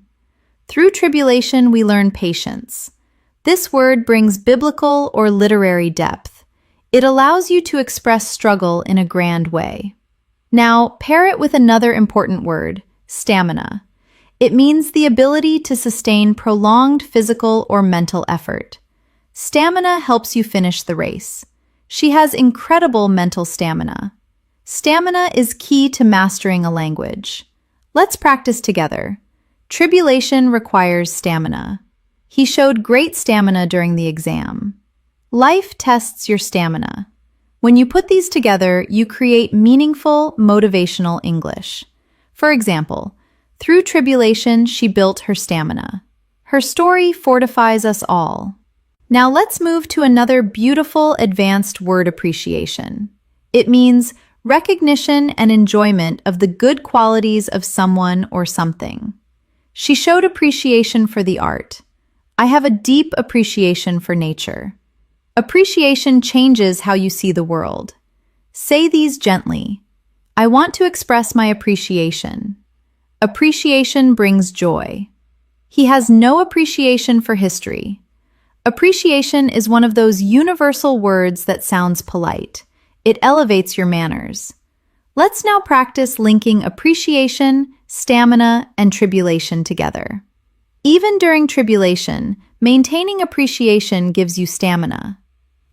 Through tribulation, we learn patience. This word brings biblical or literary depth. It allows you to express struggle in a grand way. Now, pair it with another important word, stamina. It means the ability to sustain prolonged physical or mental effort. Stamina helps you finish the race. She has incredible mental stamina. Stamina is key to mastering a language. Let's practice together. Tribulation requires stamina. He showed great stamina during the exam. Life tests your stamina. When you put these together, you create meaningful, motivational English. For example, through tribulation, she built her stamina. Her story fortifies us all. Now let's move to another beautiful advanced word appreciation. It means recognition and enjoyment of the good qualities of someone or something. She showed appreciation for the art. I have a deep appreciation for nature. Appreciation changes how you see the world. Say these gently. I want to express my appreciation. Appreciation brings joy. He has no appreciation for history. Appreciation is one of those universal words that sounds polite. It elevates your manners. Let's now practice linking appreciation, stamina, and tribulation together. Even during tribulation, maintaining appreciation gives you stamina.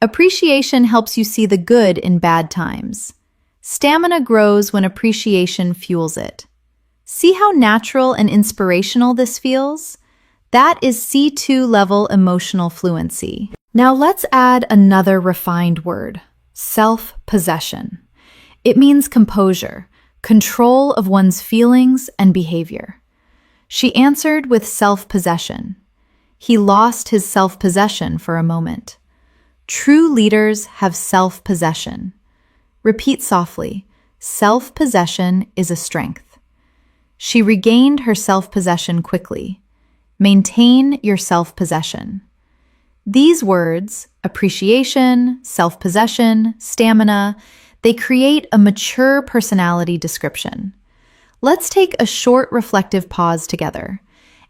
Appreciation helps you see the good in bad times. Stamina grows when appreciation fuels it. See how natural and inspirational this feels? That is C2 level emotional fluency. Now let's add another refined word, self-possession. It means composure, control of one's feelings and behavior. She answered with self-possession. He lost his self-possession for a moment. True leaders have self-possession. Repeat softly. Self-possession is a strength. She regained her self-possession quickly. Maintain your self-possession. These words, appreciation, self-possession, stamina, they create a mature personality description. Let's take a short reflective pause together.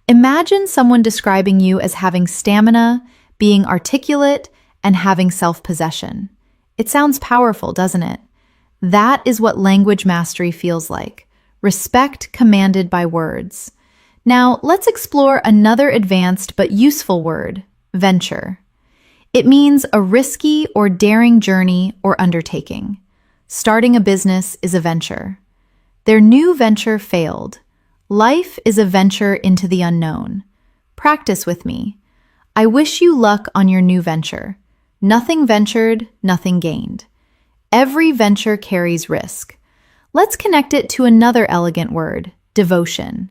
Imagine someone describing you as having stamina, being articulate, and having self-possession. It sounds powerful, doesn't it? That is what language mastery feels like. Respect commanded by words. Now, let's explore another advanced but useful word, venture. It means a risky or daring journey or undertaking. Starting a business is a venture. Their new venture failed. Life is a venture into the unknown. Practice with me. I wish you luck on your new venture. Nothing ventured, nothing gained. Every venture carries risk. Let's connect it to another elegant word, devotion.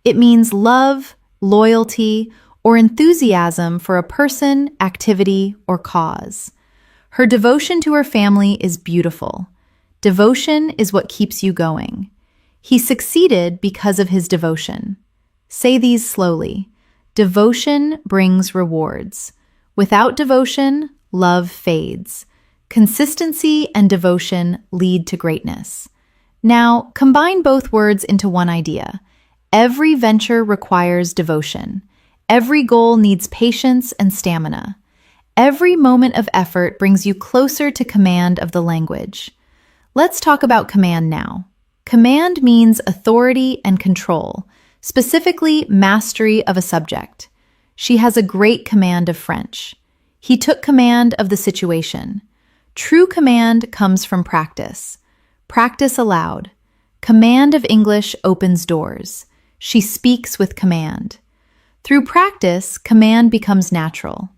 It means love, loyalty, or enthusiasm for a person, activity, or cause. Her devotion to her family is beautiful. Devotion is what keeps you going. He succeeded because of his devotion. Say these slowly. Devotion brings rewards. Without devotion, love fades. Consistency and devotion lead to greatness. Now, combine both words into one idea. Every venture requires devotion. Every goal needs patience and stamina. Every moment of effort brings you closer to command of the language. Let's talk about command now. Command means authority and control, specifically mastery of a subject. She has a great command of French. He took command of the situation. True command comes from practice. Practice aloud. Command of English opens doors. She speaks with command. Through practice, command becomes natural.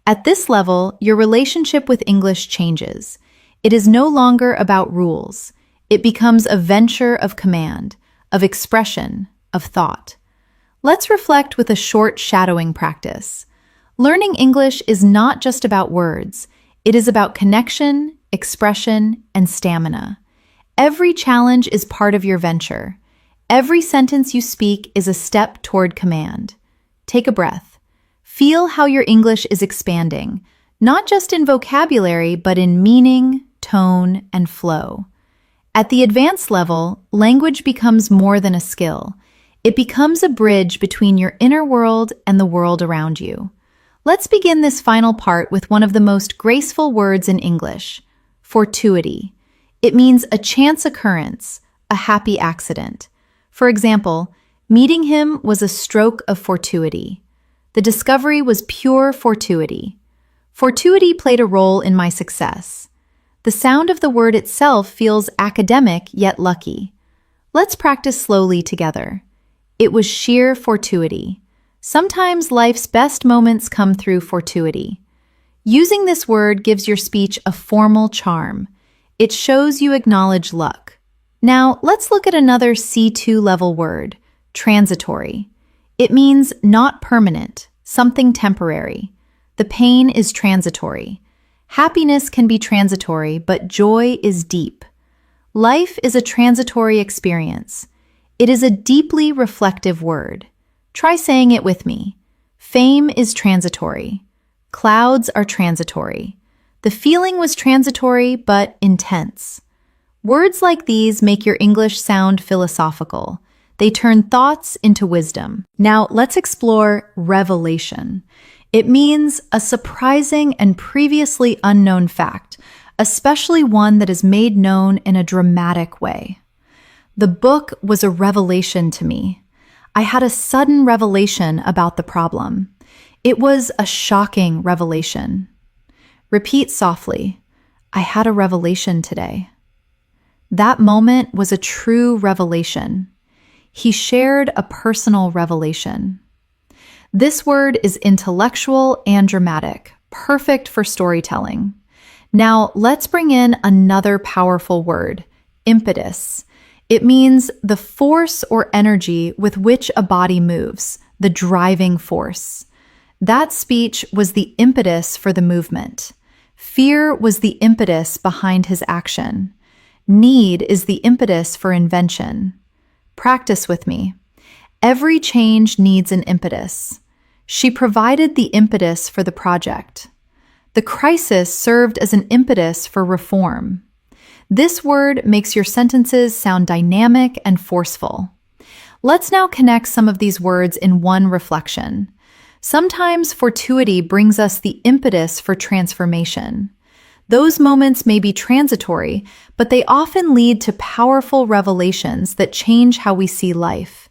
At this level, your relationship with English changes. It is no longer about rules. It becomes a venture of command, of expression, of thought. Let's reflect with a short shadowing practice. Learning English is not just about words. It is about connection, expression, and stamina. Every challenge is part of your venture. Every sentence you speak is a step toward command. Take a breath. Feel how your English is expanding, not just in vocabulary, but in meaning, tone, and flow. At the advanced level, language becomes more than a skill. It becomes a bridge between your inner world and the world around you. Let's begin this final part with one of the most graceful words in English, fortuity. It means a chance occurrence, a happy accident. For example, meeting him was a stroke of fortuity. The discovery was pure fortuity. Fortuity played a role in my success. The sound of the word itself feels academic yet lucky. Let's practice slowly together. It was sheer fortuity. Sometimes life's best moments come through fortuity. Using this word gives your speech a formal charm. It shows you acknowledge luck. Now, let's look at another C2 level word, transitory. It means not permanent, something temporary. The pain is transitory. Happiness can be transitory, but joy is deep. Life is a transitory experience. It is a deeply reflective word. Try saying it with me. Fame is transitory. Clouds are transitory. The feeling was transitory, but intense. Words like these make your English sound philosophical. They turn thoughts into wisdom. Now, let's explore revelation. It means a surprising and previously unknown fact, especially one that is made known in a dramatic way. The book was a revelation to me. I had a sudden revelation about the problem. It was a shocking revelation. Repeat softly. I had a revelation today. That moment was a true revelation. He shared a personal revelation. This word is intellectual and dramatic, perfect for storytelling. Now, let's bring in another powerful word, impetus. It means the force or energy with which a body moves, the driving force. That speech was the impetus for the movement. Fear was the impetus behind his action. Need is the impetus for invention. Practice with me. Every change needs an impetus. She provided the impetus for the project. The crisis served as an impetus for reform. This word makes your sentences sound dynamic and forceful. Let's now connect some of these words in one reflection. Sometimes fortuity brings us the impetus for transformation. Those moments may be transitory, but they often lead to powerful revelations that change how we see life.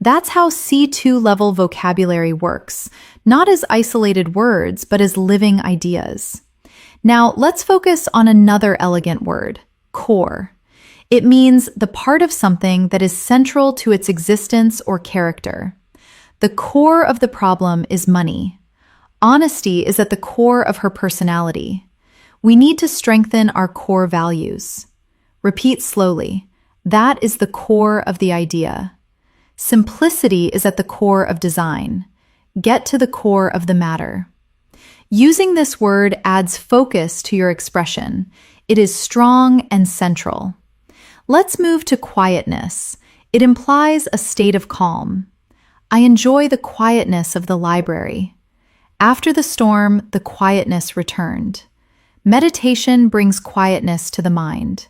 That's how C2 level vocabulary works, not as isolated words, but as living ideas. Now, let's focus on another elegant word, core. It means the part of something that is central to its existence or character. The core of the problem is money. Honesty is at the core of her personality. We need to strengthen our core values. Repeat slowly. That is the core of the idea. Simplicity is at the core of design. Get to the core of the matter. Using this word adds focus to your expression. It is strong and central. Let's move to quietness. It implies a state of calm. I enjoy the quietness of the library. After the storm, the quietness returned. Meditation brings quietness to the mind.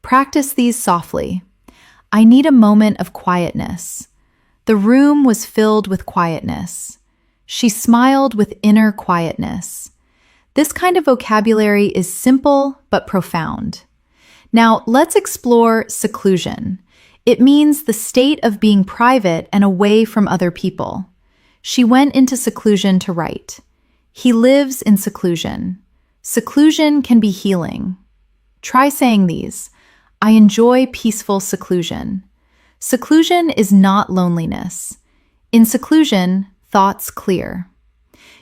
Practice these softly. I need a moment of quietness. The room was filled with quietness. She smiled with inner quietness. This kind of vocabulary is simple but profound. Now, let's explore seclusion. It means the state of being private and away from other people. She went into seclusion to write. He lives in seclusion. Seclusion can be healing. Try saying these. I enjoy peaceful seclusion. Seclusion is not loneliness. In seclusion, thoughts clear.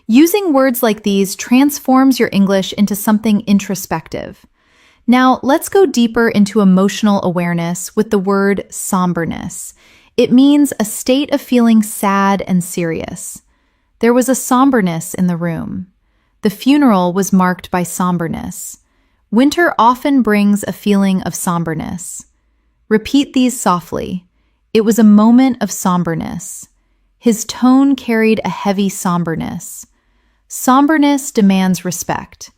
Using words like these transforms your English into something introspective. Now, let's go deeper into emotional awareness with the word somberness. It means a state of feeling sad and serious. There was a somberness in the room. The funeral was marked by somberness. Winter often brings a feeling of somberness. Repeat these softly. It was a moment of somberness. His tone carried a heavy somberness. Somberness demands respect.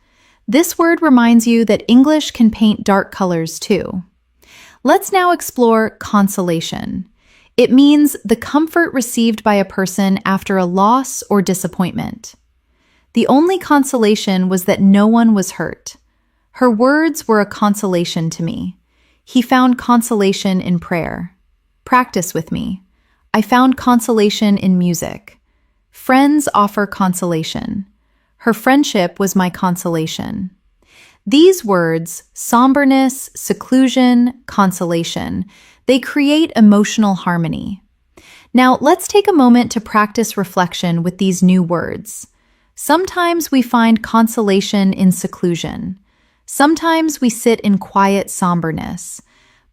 This word reminds you that English can paint dark colors too. Let's now explore consolation. It means the comfort received by a person after a loss or disappointment. The only consolation was that no one was hurt. Her words were a consolation to me. He found consolation in prayer. Practice with me. I found consolation in music. Friends offer consolation. Her friendship was my consolation. These words, somberness, seclusion, consolation, they create emotional harmony. Now, let's take a moment to practice reflection with these new words. Sometimes we find consolation in seclusion. Sometimes we sit in quiet somberness.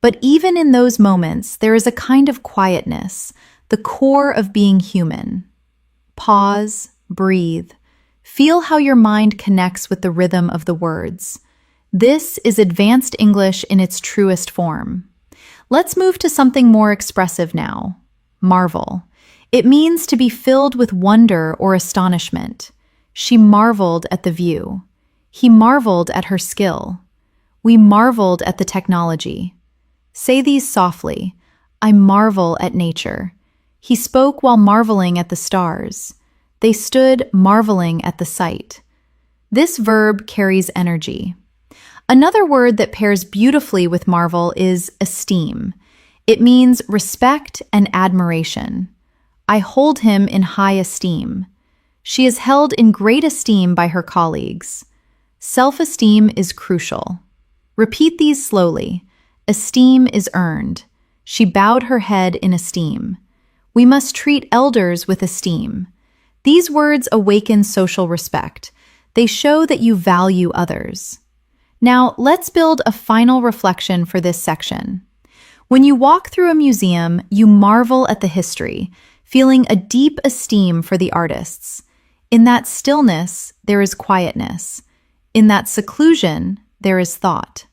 But even in those moments, there is a kind of quietness, the core of being human. Pause, breathe. Feel how your mind connects with the rhythm of the words. This is advanced English in its truest form. Let's move to something more expressive now. Marvel. It means to be filled with wonder or astonishment. She marveled at the view. He marveled at her skill. We marveled at the technology. Say these softly. I marvel at nature. He spoke while marveling at the stars. They stood marveling at the sight. This verb carries energy. Another word that pairs beautifully with marvel is esteem. It means respect and admiration. I hold him in high esteem. She is held in great esteem by her colleagues. Self-esteem is crucial. Repeat these slowly. Esteem is earned. She bowed her head in esteem. We must treat elders with esteem. These words awaken social respect. They show that you value others. Now, let's build a final reflection for this section. When you walk through a museum, you marvel at the history, feeling a deep esteem for the artists. In that stillness, there is quietness. In that seclusion, there is thought.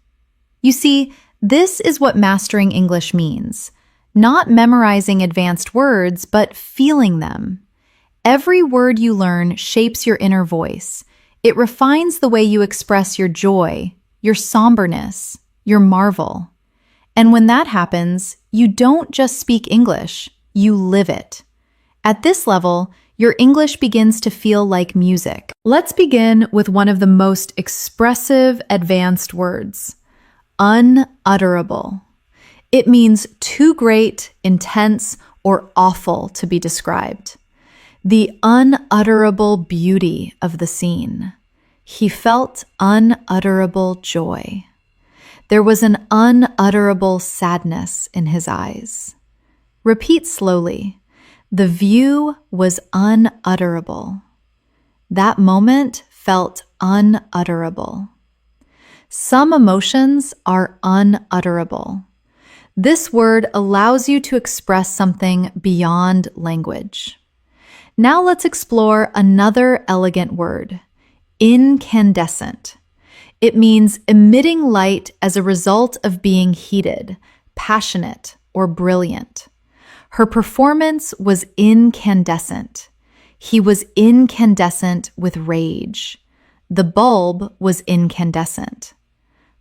You see, this is what mastering English means. Not memorizing advanced words, but feeling them. Every word you learn shapes your inner voice. It refines the way you express your joy, your somberness, your marvel. And when that happens, you don't just speak English, you live it. At this level, your English begins to feel like music. Let's begin with one of the most expressive advanced words, unutterable. It means too great, intense, or awful to be described. The unutterable beauty of the scene. He felt unutterable joy. There was an unutterable sadness in his eyes. Repeat slowly. The view was unutterable. That moment felt unutterable. Some emotions are unutterable. This word allows you to express something beyond language. Now let's explore another elegant word, incandescent. It means emitting light as a result of being heated, passionate, or brilliant. Her performance was incandescent. He was incandescent with rage. The bulb was incandescent.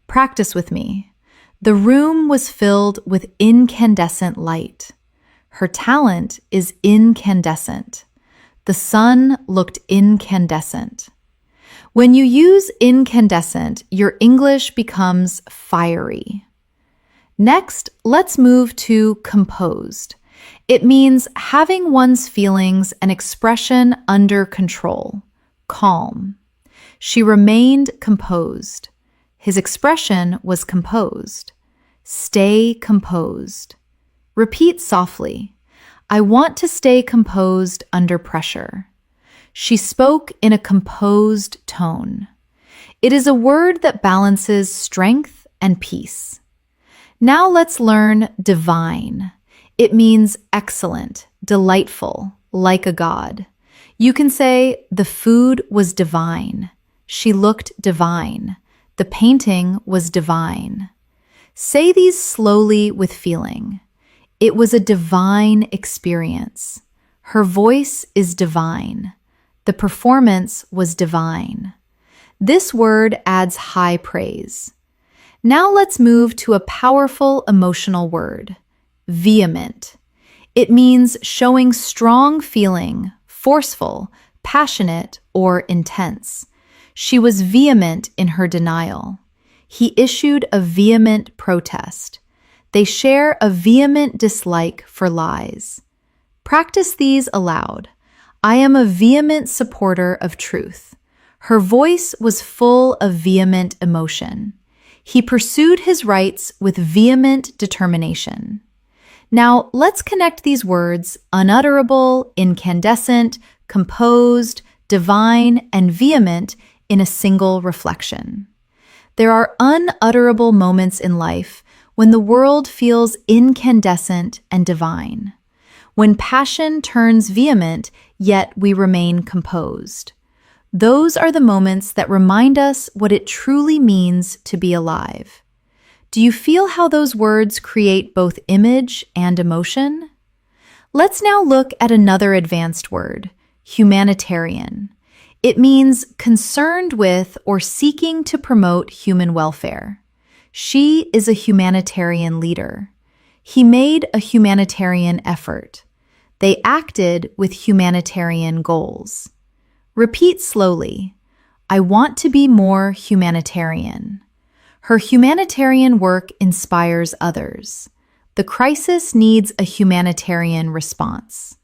Practice with me. The room was filled with incandescent light. Her talent is incandescent. The sun looked incandescent. When you use incandescent, your English becomes fiery. Next, let's move to composed. It means having one's feelings and expression under control, calm. She remained composed. His expression was composed. Stay composed. Repeat softly. I want to stay composed under pressure. She spoke in a composed tone. It is a word that balances strength and peace. Now let's learn divine. It means excellent, delightful, like a god. You can say, the food was divine. She looked divine. The painting was divine. Say these slowly with feeling. It was a divine experience. Her voice is divine. The performance was divine. This word adds high praise. Now let's move to a powerful emotional word, vehement. It means showing strong feeling, forceful, passionate, or intense. She was vehement in her denial. He issued a vehement protest. They share a vehement dislike for lies. Practice these aloud. I am a vehement supporter of truth. Her voice was full of vehement emotion. He pursued his rights with vehement determination. Now, let's connect these words, unutterable, incandescent, composed, divine, and vehement, in a single reflection. There are unutterable moments in life when the world feels incandescent and divine, when passion turns vehement, yet we remain composed. Those are the moments that remind us what it truly means to be alive. Do you feel how those words create both image and emotion? Let's now look at another advanced word, humanitarian. It means concerned with or seeking to promote human welfare. She is a humanitarian leader. He made a humanitarian effort. They acted with humanitarian goals. Repeat slowly. I want to be more humanitarian. Her humanitarian work inspires others. The crisis needs a humanitarian response.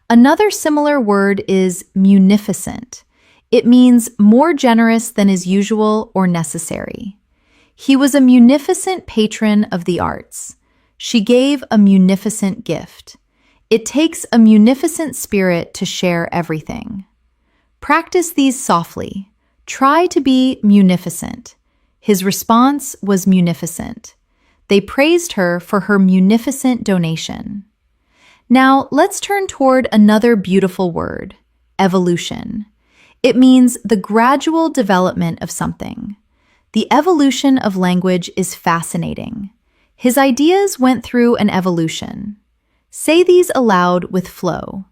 Another similar word is munificent. It means more generous than is usual or necessary. He was a munificent patron of the arts. She gave a munificent gift. It takes a munificent spirit to share everything. Practice these softly. Try to be munificent. His response was munificent. They praised her for her munificent donation. Now, let's turn toward another beautiful word, evolution. It means the gradual development of something. The evolution of language is fascinating. His ideas went through an evolution. Say these aloud with flow.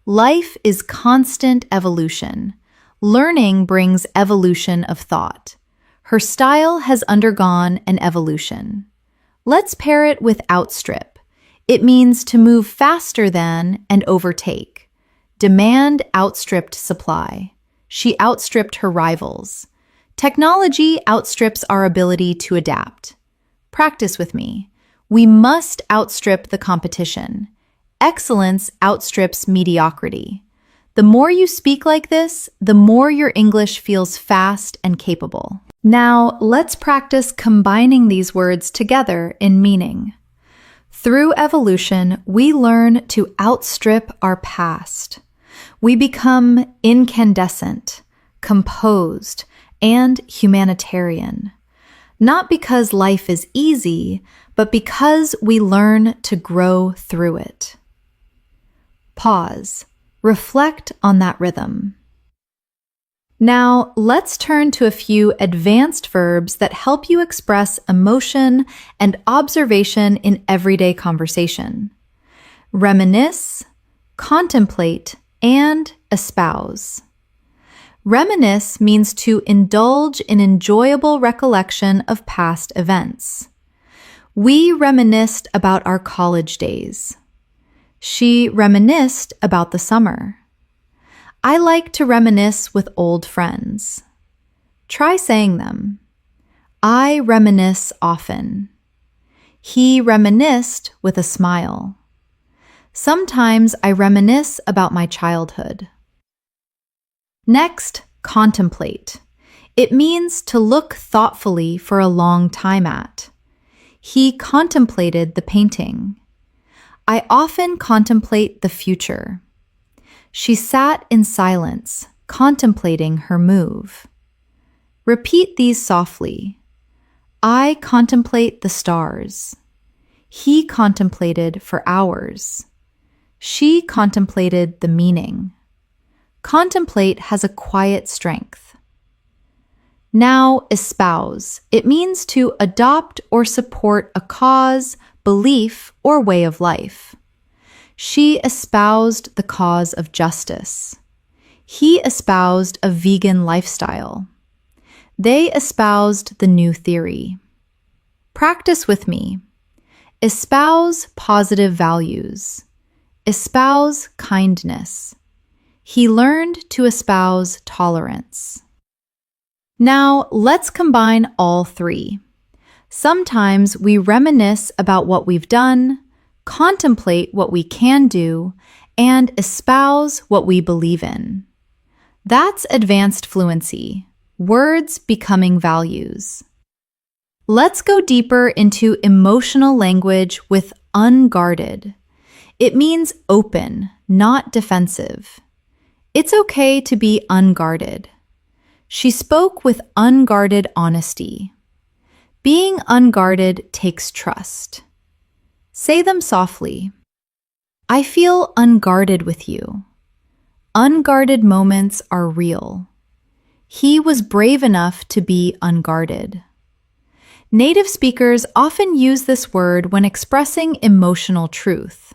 Life is constant evolution. Learning brings evolution of thought. Her style has undergone an evolution. Let's pair it with outstrip. It means to move faster than and overtake. Demand outstripped supply. She outstripped her rivals. Technology outstrips our ability to adapt. Practice with me. We must outstrip the competition. Excellence outstrips mediocrity. The more you speak like this, the more your English feels fast and capable. Now, let's practice combining these words together in meaning. Through evolution, we learn to outstrip our past. We become incandescent, composed, and humanitarian. Not because life is easy, but because we learn to grow through it. Pause. Reflect on that rhythm. Now, let's turn to a few advanced verbs that help you express emotion and observation in everyday conversation. Reminisce, contemplate, and espouse. Reminisce means to indulge in enjoyable recollection of past events. We reminisced about our college days. She reminisced about the summer. I like to reminisce with old friends. Try saying them. I reminisce often. He reminisced with a smile. Sometimes I reminisce about my childhood. Next, contemplate. It means to look thoughtfully for a long time at. He contemplated the painting. I often contemplate the future. She sat in silence, contemplating her move. Repeat these softly. I contemplate the stars. He contemplated for hours. She contemplated the meaning. Contemplate has a quiet strength. Now, espouse. It means to adopt or support a cause, belief, or way of life. She espoused the cause of justice. He espoused a vegan lifestyle. They espoused the new theory. Practice with me. Espouse positive values. Espouse kindness. He learned to espouse tolerance. Now, let's combine all three. Sometimes we reminisce about what we've done, contemplate what we can do, and espouse what we believe in. That's advanced fluency, words becoming values. Let's go deeper into emotional language with unguarded. It means open, not defensive. It's okay to be unguarded. She spoke with unguarded honesty. Being unguarded takes trust. Say them softly. I feel unguarded with you. Unguarded moments are real. He was brave enough to be unguarded. Native speakers often use this word when expressing emotional truth.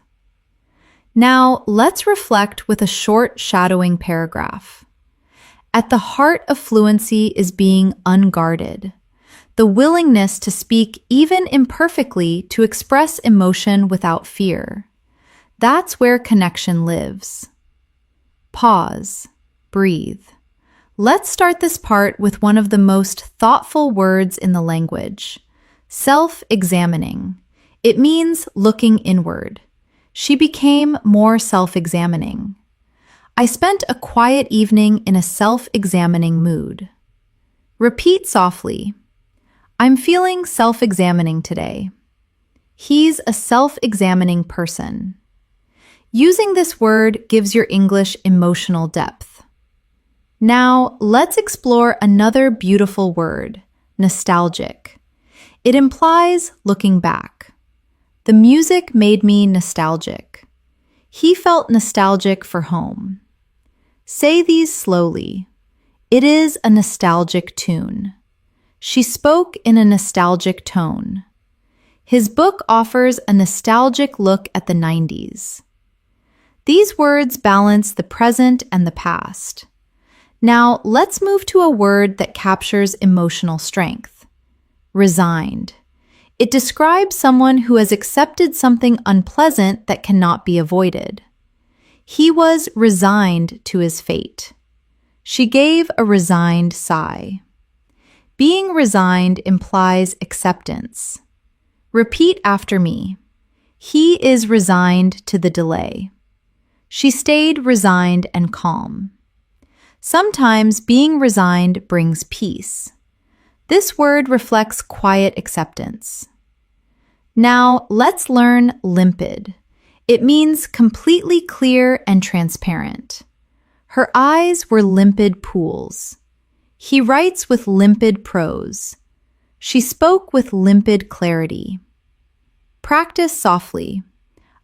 Now, let's reflect with a short shadowing paragraph. At the heart of fluency is being unguarded. The willingness to speak even imperfectly to express emotion without fear. That's where connection lives. Pause. Breathe. Let's start this part with one of the most thoughtful words in the language. Self-examining. It means looking inward. She became more self-examining. I spent a quiet evening in a self-examining mood. Repeat softly. I'm feeling self-examining today. He's a self-examining person. Using this word gives your English emotional depth. Now, let's explore another beautiful word, nostalgic. It implies looking back. The music made me nostalgic. He felt nostalgic for home. Say these slowly. It is a nostalgic tune. She spoke in a nostalgic tone. His book offers a nostalgic look at the 90s. These words balance the present and the past. Now, let's move to a word that captures emotional strength. Resigned. It describes someone who has accepted something unpleasant that cannot be avoided. He was resigned to his fate. She gave a resigned sigh. Being resigned implies acceptance. Repeat after me. He is resigned to the delay. She stayed resigned and calm. Sometimes being resigned brings peace. This word reflects quiet acceptance. Now, let's learn limpid. It means completely clear and transparent. Her eyes were limpid pools. He writes with limpid prose. She spoke with limpid clarity. Practice softly.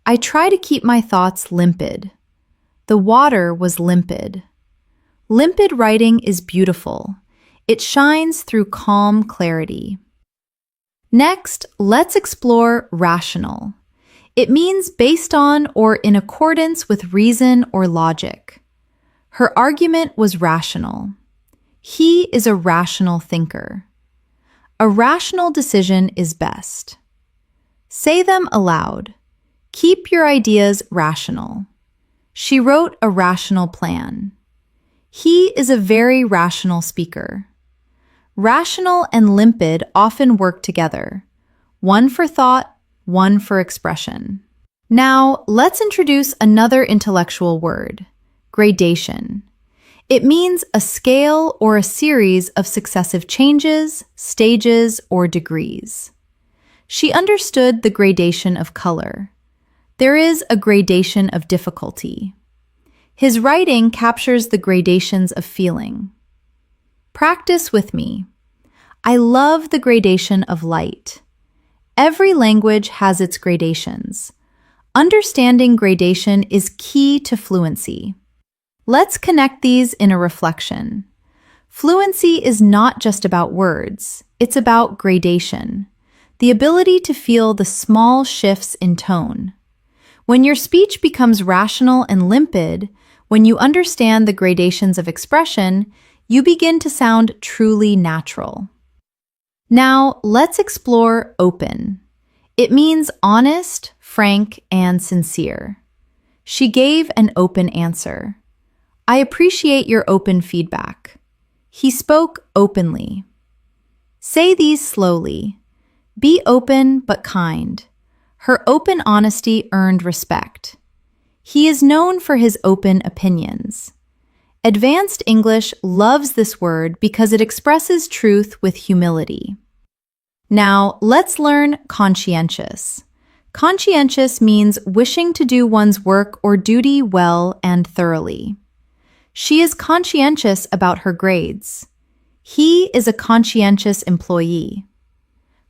I try to keep my thoughts limpid. The water was limpid. Limpid writing is beautiful. It shines through calm clarity. Next, let's explore rational. It means based on or in accordance with reason or logic. Her argument was rational. He is a rational thinker. A rational decision is best. Say them aloud. Keep your ideas rational. She wrote a rational plan. He is a very rational speaker. Rational and limpid often work together, one for thought, one for expression. Now, let's introduce another intellectual word, gradation. It means a scale or a series of successive changes, stages, or degrees. She understood the gradation of color. There is a gradation of difficulty. His writing captures the gradations of feeling. Practice with me. I love the gradation of light. Every language has its gradations. Understanding gradation is key to fluency. Let's connect these in a reflection. Fluency is not just about words, it's about gradation, the ability to feel the small shifts in tone. When your speech becomes rational and limpid, when you understand the gradations of expression, you begin to sound truly natural. Now, let's explore open. It means honest, frank, and sincere. She gave an open answer. I appreciate your open feedback. He spoke openly. Say these slowly. Be open but kind. Her open honesty earned respect. He is known for his open opinions. Advanced English loves this word because it expresses truth with humility. Now, let's learn conscientious. Conscientious means wishing to do one's work or duty well and thoroughly. She is conscientious about her grades. He is a conscientious employee.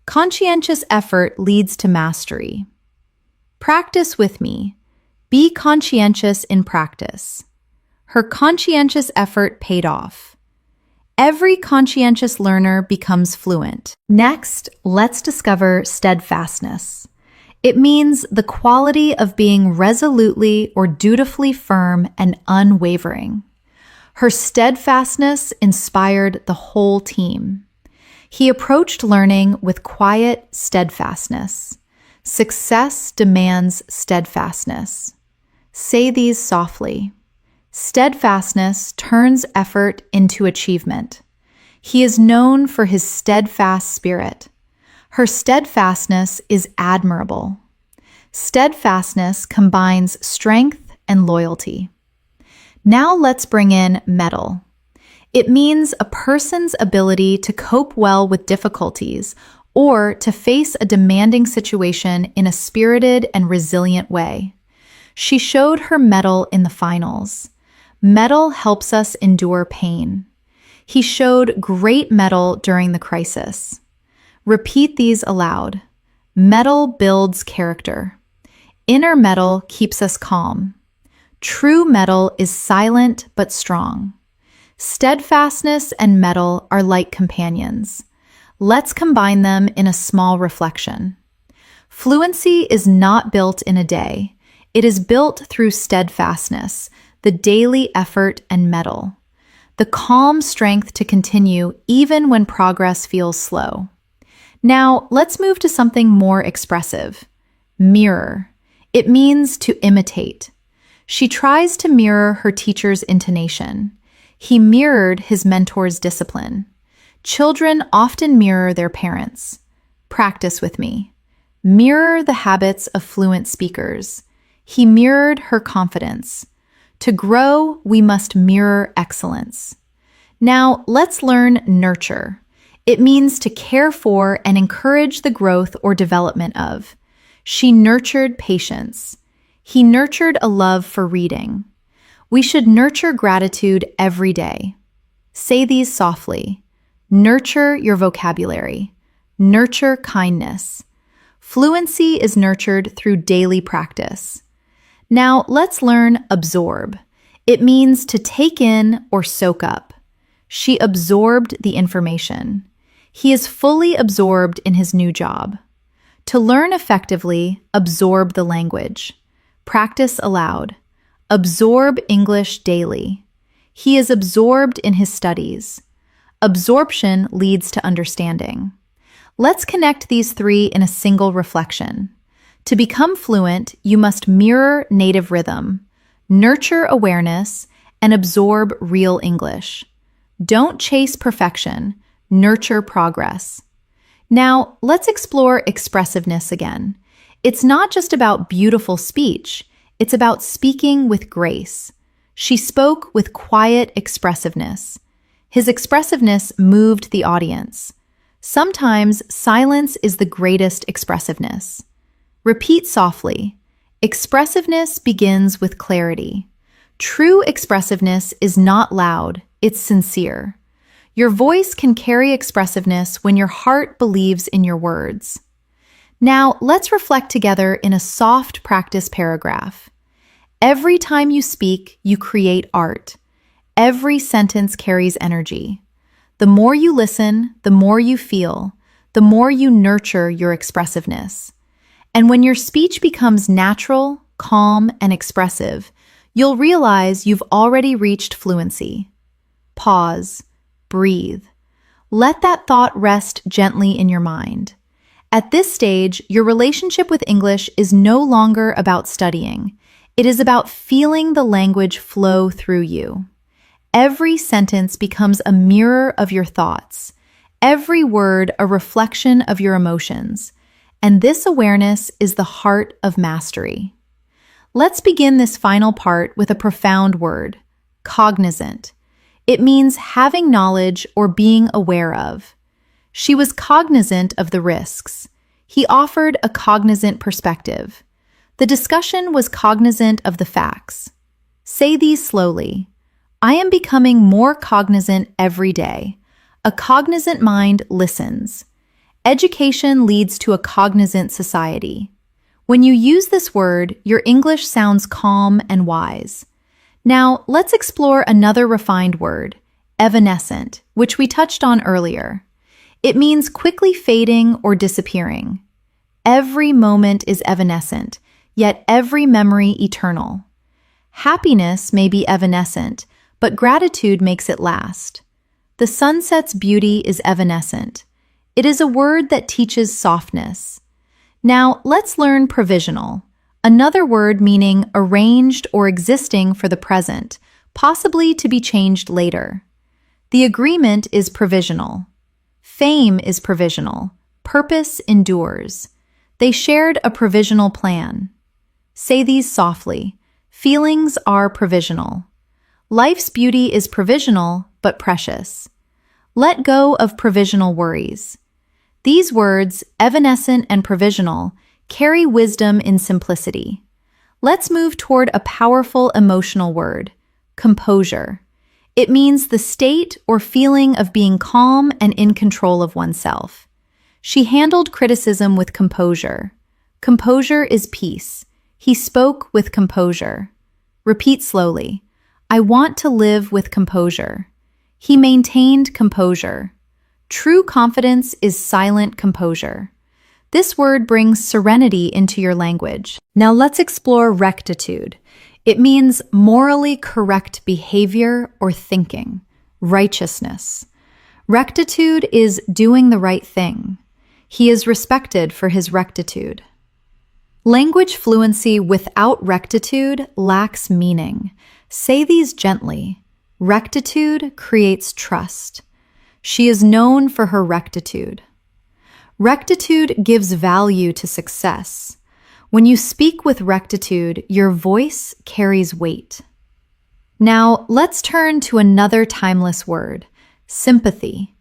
Conscientious effort leads to mastery. Practice with me. Be conscientious in practice. Her conscientious effort paid off. Every conscientious learner becomes fluent. Next, let's discover steadfastness. It means the quality of being resolutely or dutifully firm and unwavering. Her steadfastness inspired the whole team. He approached learning with quiet steadfastness. Success demands steadfastness. Say these softly. Steadfastness turns effort into achievement. He is known for his steadfast spirit. Her steadfastness is admirable. Steadfastness combines strength and loyalty. Now let's bring in mettle. It means a person's ability to cope well with difficulties or to face a demanding situation in a spirited and resilient way. She showed her mettle in the finals. Mettle helps us endure pain. He showed great mettle during the crisis. Repeat these aloud. Metal builds character. Inner metal keeps us calm. True metal is silent but strong. Steadfastness and metal are like companions. Let's combine them in a small reflection. Fluency is not built in a day. It is built through steadfastness, the daily effort and metal, the calm strength to continue even when progress feels slow. Now, let's move to something more expressive. Mirror. It means to imitate. She tries to mirror her teacher's intonation. He mirrored his mentor's discipline. Children often mirror their parents. Practice with me. Mirror the habits of fluent speakers. He mirrored her confidence. To grow, we must mirror excellence. Now, let's learn nurture. It means to care for and encourage the growth or development of. She nurtured patience. He nurtured a love for reading. We should nurture gratitude every day. Say these softly. Nurture your vocabulary. Nurture kindness. Fluency is nurtured through daily practice. Now, let's learn absorb. It means to take in or soak up. She absorbed the information. He is fully absorbed in his new job. To learn effectively, absorb the language. Practice aloud. Absorb English daily. He is absorbed in his studies. Absorption leads to understanding. Let's connect these three in a single reflection. To become fluent, you must mirror native rhythm, nurture awareness, and absorb real English. Don't chase perfection, nurture progress. Now, let's explore expressiveness again. It's not just about beautiful speech, it's about speaking with grace. She spoke with quiet expressiveness. His expressiveness moved the audience. Sometimes silence is the greatest expressiveness. Repeat softly. Expressiveness begins with clarity. True expressiveness is not loud, it's sincere. Your voice can carry expressiveness when your heart believes in your words. Now, let's reflect together in a soft practice paragraph. Every time you speak, you create art. Every sentence carries energy. The more you listen, the more you feel, the more you nurture your expressiveness. And when your speech becomes natural, calm, and expressive, you'll realize you've already reached fluency. Pause. Breathe. Let that thought rest gently in your mind. At this stage, your relationship with English is no longer about studying. It is about feeling the language flow through you. Every sentence becomes a mirror of your thoughts. Every word a reflection of your emotions. And this awareness is the heart of mastery. Let's begin this final part with a profound word, cognizant. It means having knowledge or being aware of. She was cognizant of the risks. He offered a cognizant perspective. The discussion was cognizant of the facts. Say these slowly. I am becoming more cognizant every day. A cognizant mind listens. Education leads to a cognizant society. When you use this word, your English sounds calm and wise. Now, let's explore another refined word, evanescent, which we touched on earlier. It means quickly fading or disappearing. Every moment is evanescent, yet every memory eternal. Happiness may be evanescent, but gratitude makes it last. The sunset's beauty is evanescent. It is a word that teaches softness. Now, let's learn provisional, another word meaning arranged or existing for the present, possibly to be changed later. The agreement is provisional. Fame is provisional. Purpose endures. They shared a provisional plan. Say these softly. Feelings are provisional. Life's beauty is provisional, but precious. Let go of provisional worries. These words, evanescent and provisional, carry wisdom in simplicity. Let's move toward a powerful emotional word, composure. It means the state or feeling of being calm and in control of oneself. She handled criticism with composure. Composure is peace. He spoke with composure. Repeat slowly. I want to live with composure. He maintained composure. True confidence is silent composure. This word brings serenity into your language. Now let's explore rectitude. It means morally correct behavior or thinking, righteousness. Rectitude is doing the right thing. He is respected for his rectitude. Language fluency without rectitude lacks meaning. Say these gently. Rectitude creates trust. She is known for her rectitude. Rectitude gives value to success. When you speak with rectitude, your voice carries weight. Now, let's turn to another timeless word, sympathy.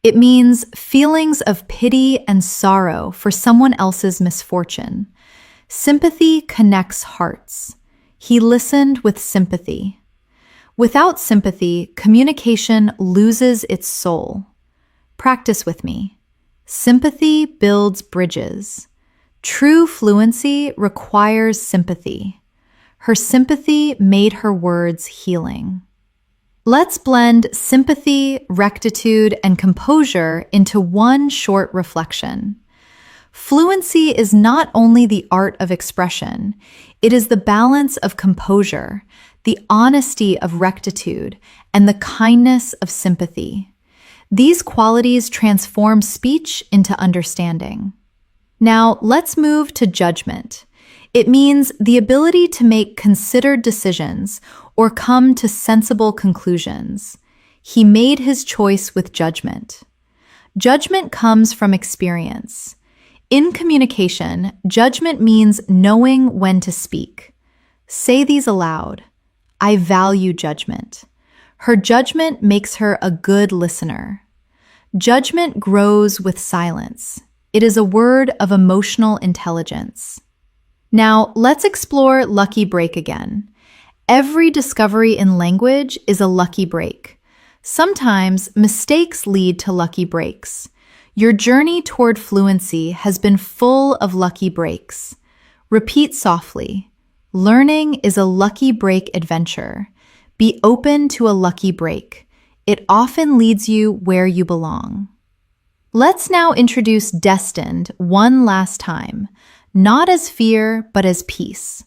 It means feelings of pity and sorrow for someone else's misfortune. Sympathy connects hearts. He listened with sympathy. Without sympathy, communication loses its soul. Practice with me. Sympathy builds bridges. True fluency requires sympathy. Her sympathy made her words healing. Let's blend sympathy, rectitude, and composure into one short reflection. Fluency is not only the art of expression, it is the balance of composure, the honesty of rectitude, and the kindness of sympathy. These qualities transform speech into understanding. Now, let's move to judgment. It means the ability to make considered decisions or come to sensible conclusions. He made his choice with judgment. Judgment comes from experience. In communication, judgment means knowing when to speak. Say these aloud. I value judgment. Her judgment makes her a good listener. Judgment grows with silence. It is a word of emotional intelligence. Now, let's explore lucky break again. Every discovery in language is a lucky break. Sometimes mistakes lead to lucky breaks. Your journey toward fluency has been full of lucky breaks. Repeat softly. Learning is a lucky break adventure. Be open to a lucky break. It often leads you where you belong. Let's now introduce destined one last time, not as fear, but as peace.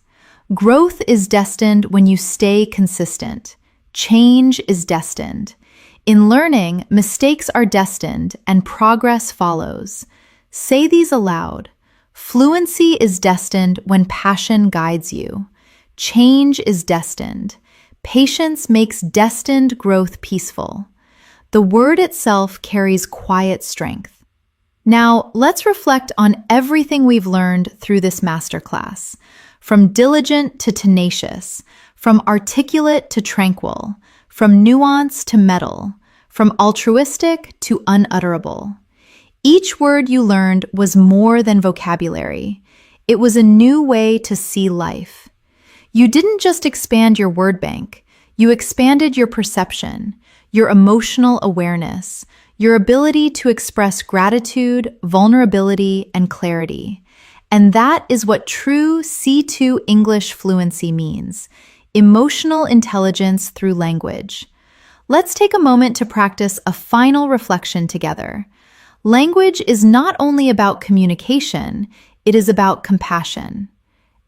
Growth is destined when you stay consistent. Change is destined. In learning, mistakes are destined and progress follows. Say these aloud. Fluency is destined when passion guides you. Change is destined. Patience makes destined growth peaceful. The word itself carries quiet strength. Now, let's reflect on everything we've learned through this masterclass, from diligent to tenacious, from articulate to tranquil, from nuance to metal, from altruistic to unutterable. Each word you learned was more than vocabulary. It was a new way to see life. You didn't just expand your word bank, you expanded your perception, your emotional awareness, your ability to express gratitude, vulnerability, and clarity. And that is what true C2 English fluency means, emotional intelligence through language. Let's take a moment to practice a final reflection together. Language is not only about communication, it is about compassion.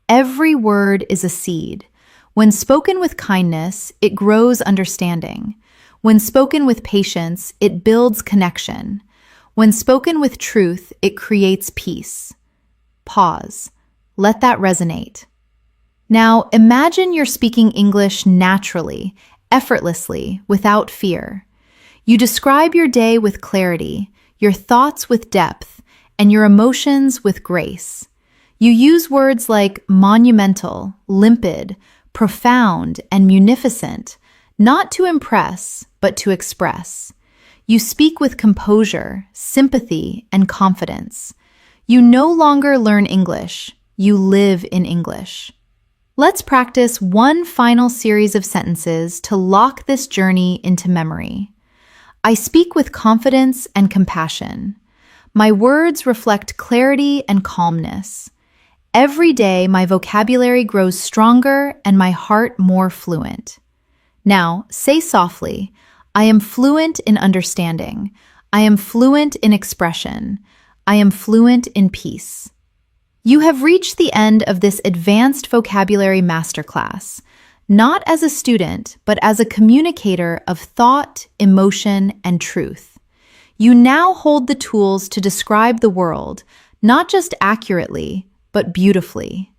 Every word is a seed. When spoken with kindness, it grows understanding. When spoken with patience, it builds connection. When spoken with truth, it creates peace. Pause. Let that resonate. Now, imagine you're speaking English naturally, effortlessly, without fear. You describe your day with clarity, your thoughts with depth, and your emotions with grace. You use words like monumental, limpid, profound, and munificent, not to impress, but to express. You speak with composure, sympathy, and confidence. You no longer learn English, you live in English. Let's practice one final series of sentences to lock this journey into memory. I speak with confidence and compassion. My words reflect clarity and calmness. Every day, my vocabulary grows stronger and my heart more fluent. Now, say softly, I am fluent in understanding. I am fluent in expression. I am fluent in peace. You have reached the end of this advanced vocabulary masterclass, not as a student, but as a communicator of thought, emotion, and truth. You now hold the tools to describe the world, not just accurately, but beautifully.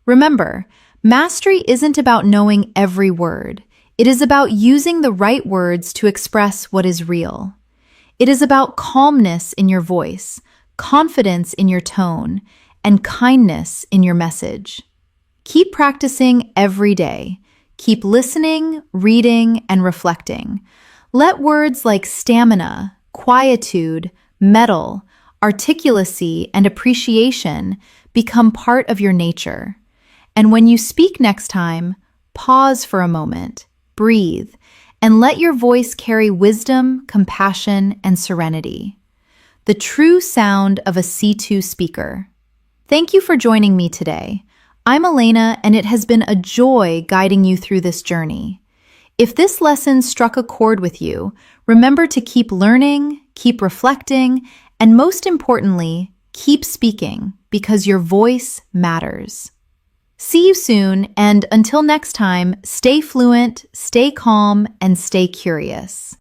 Remember, mastery isn't about knowing every word. It is about using the right words to express what is real. It is about calmness in your voice, confidence in your tone, and kindness in your message. Keep practicing every day. Keep listening, reading, and reflecting. Let words like stamina, quietude, mettle, articulacy, and appreciation become part of your nature. And when you speak next time, pause for a moment, breathe, and let your voice carry wisdom, compassion, and serenity. The true sound of a C2 speaker. Thank you for joining me today. I'm Elena, and it has been a joy guiding you through this journey. If this lesson struck a chord with you, remember to keep learning, keep reflecting, and most importantly, keep speaking because your voice matters. See you soon, and until next time, stay fluent, stay calm, and stay curious.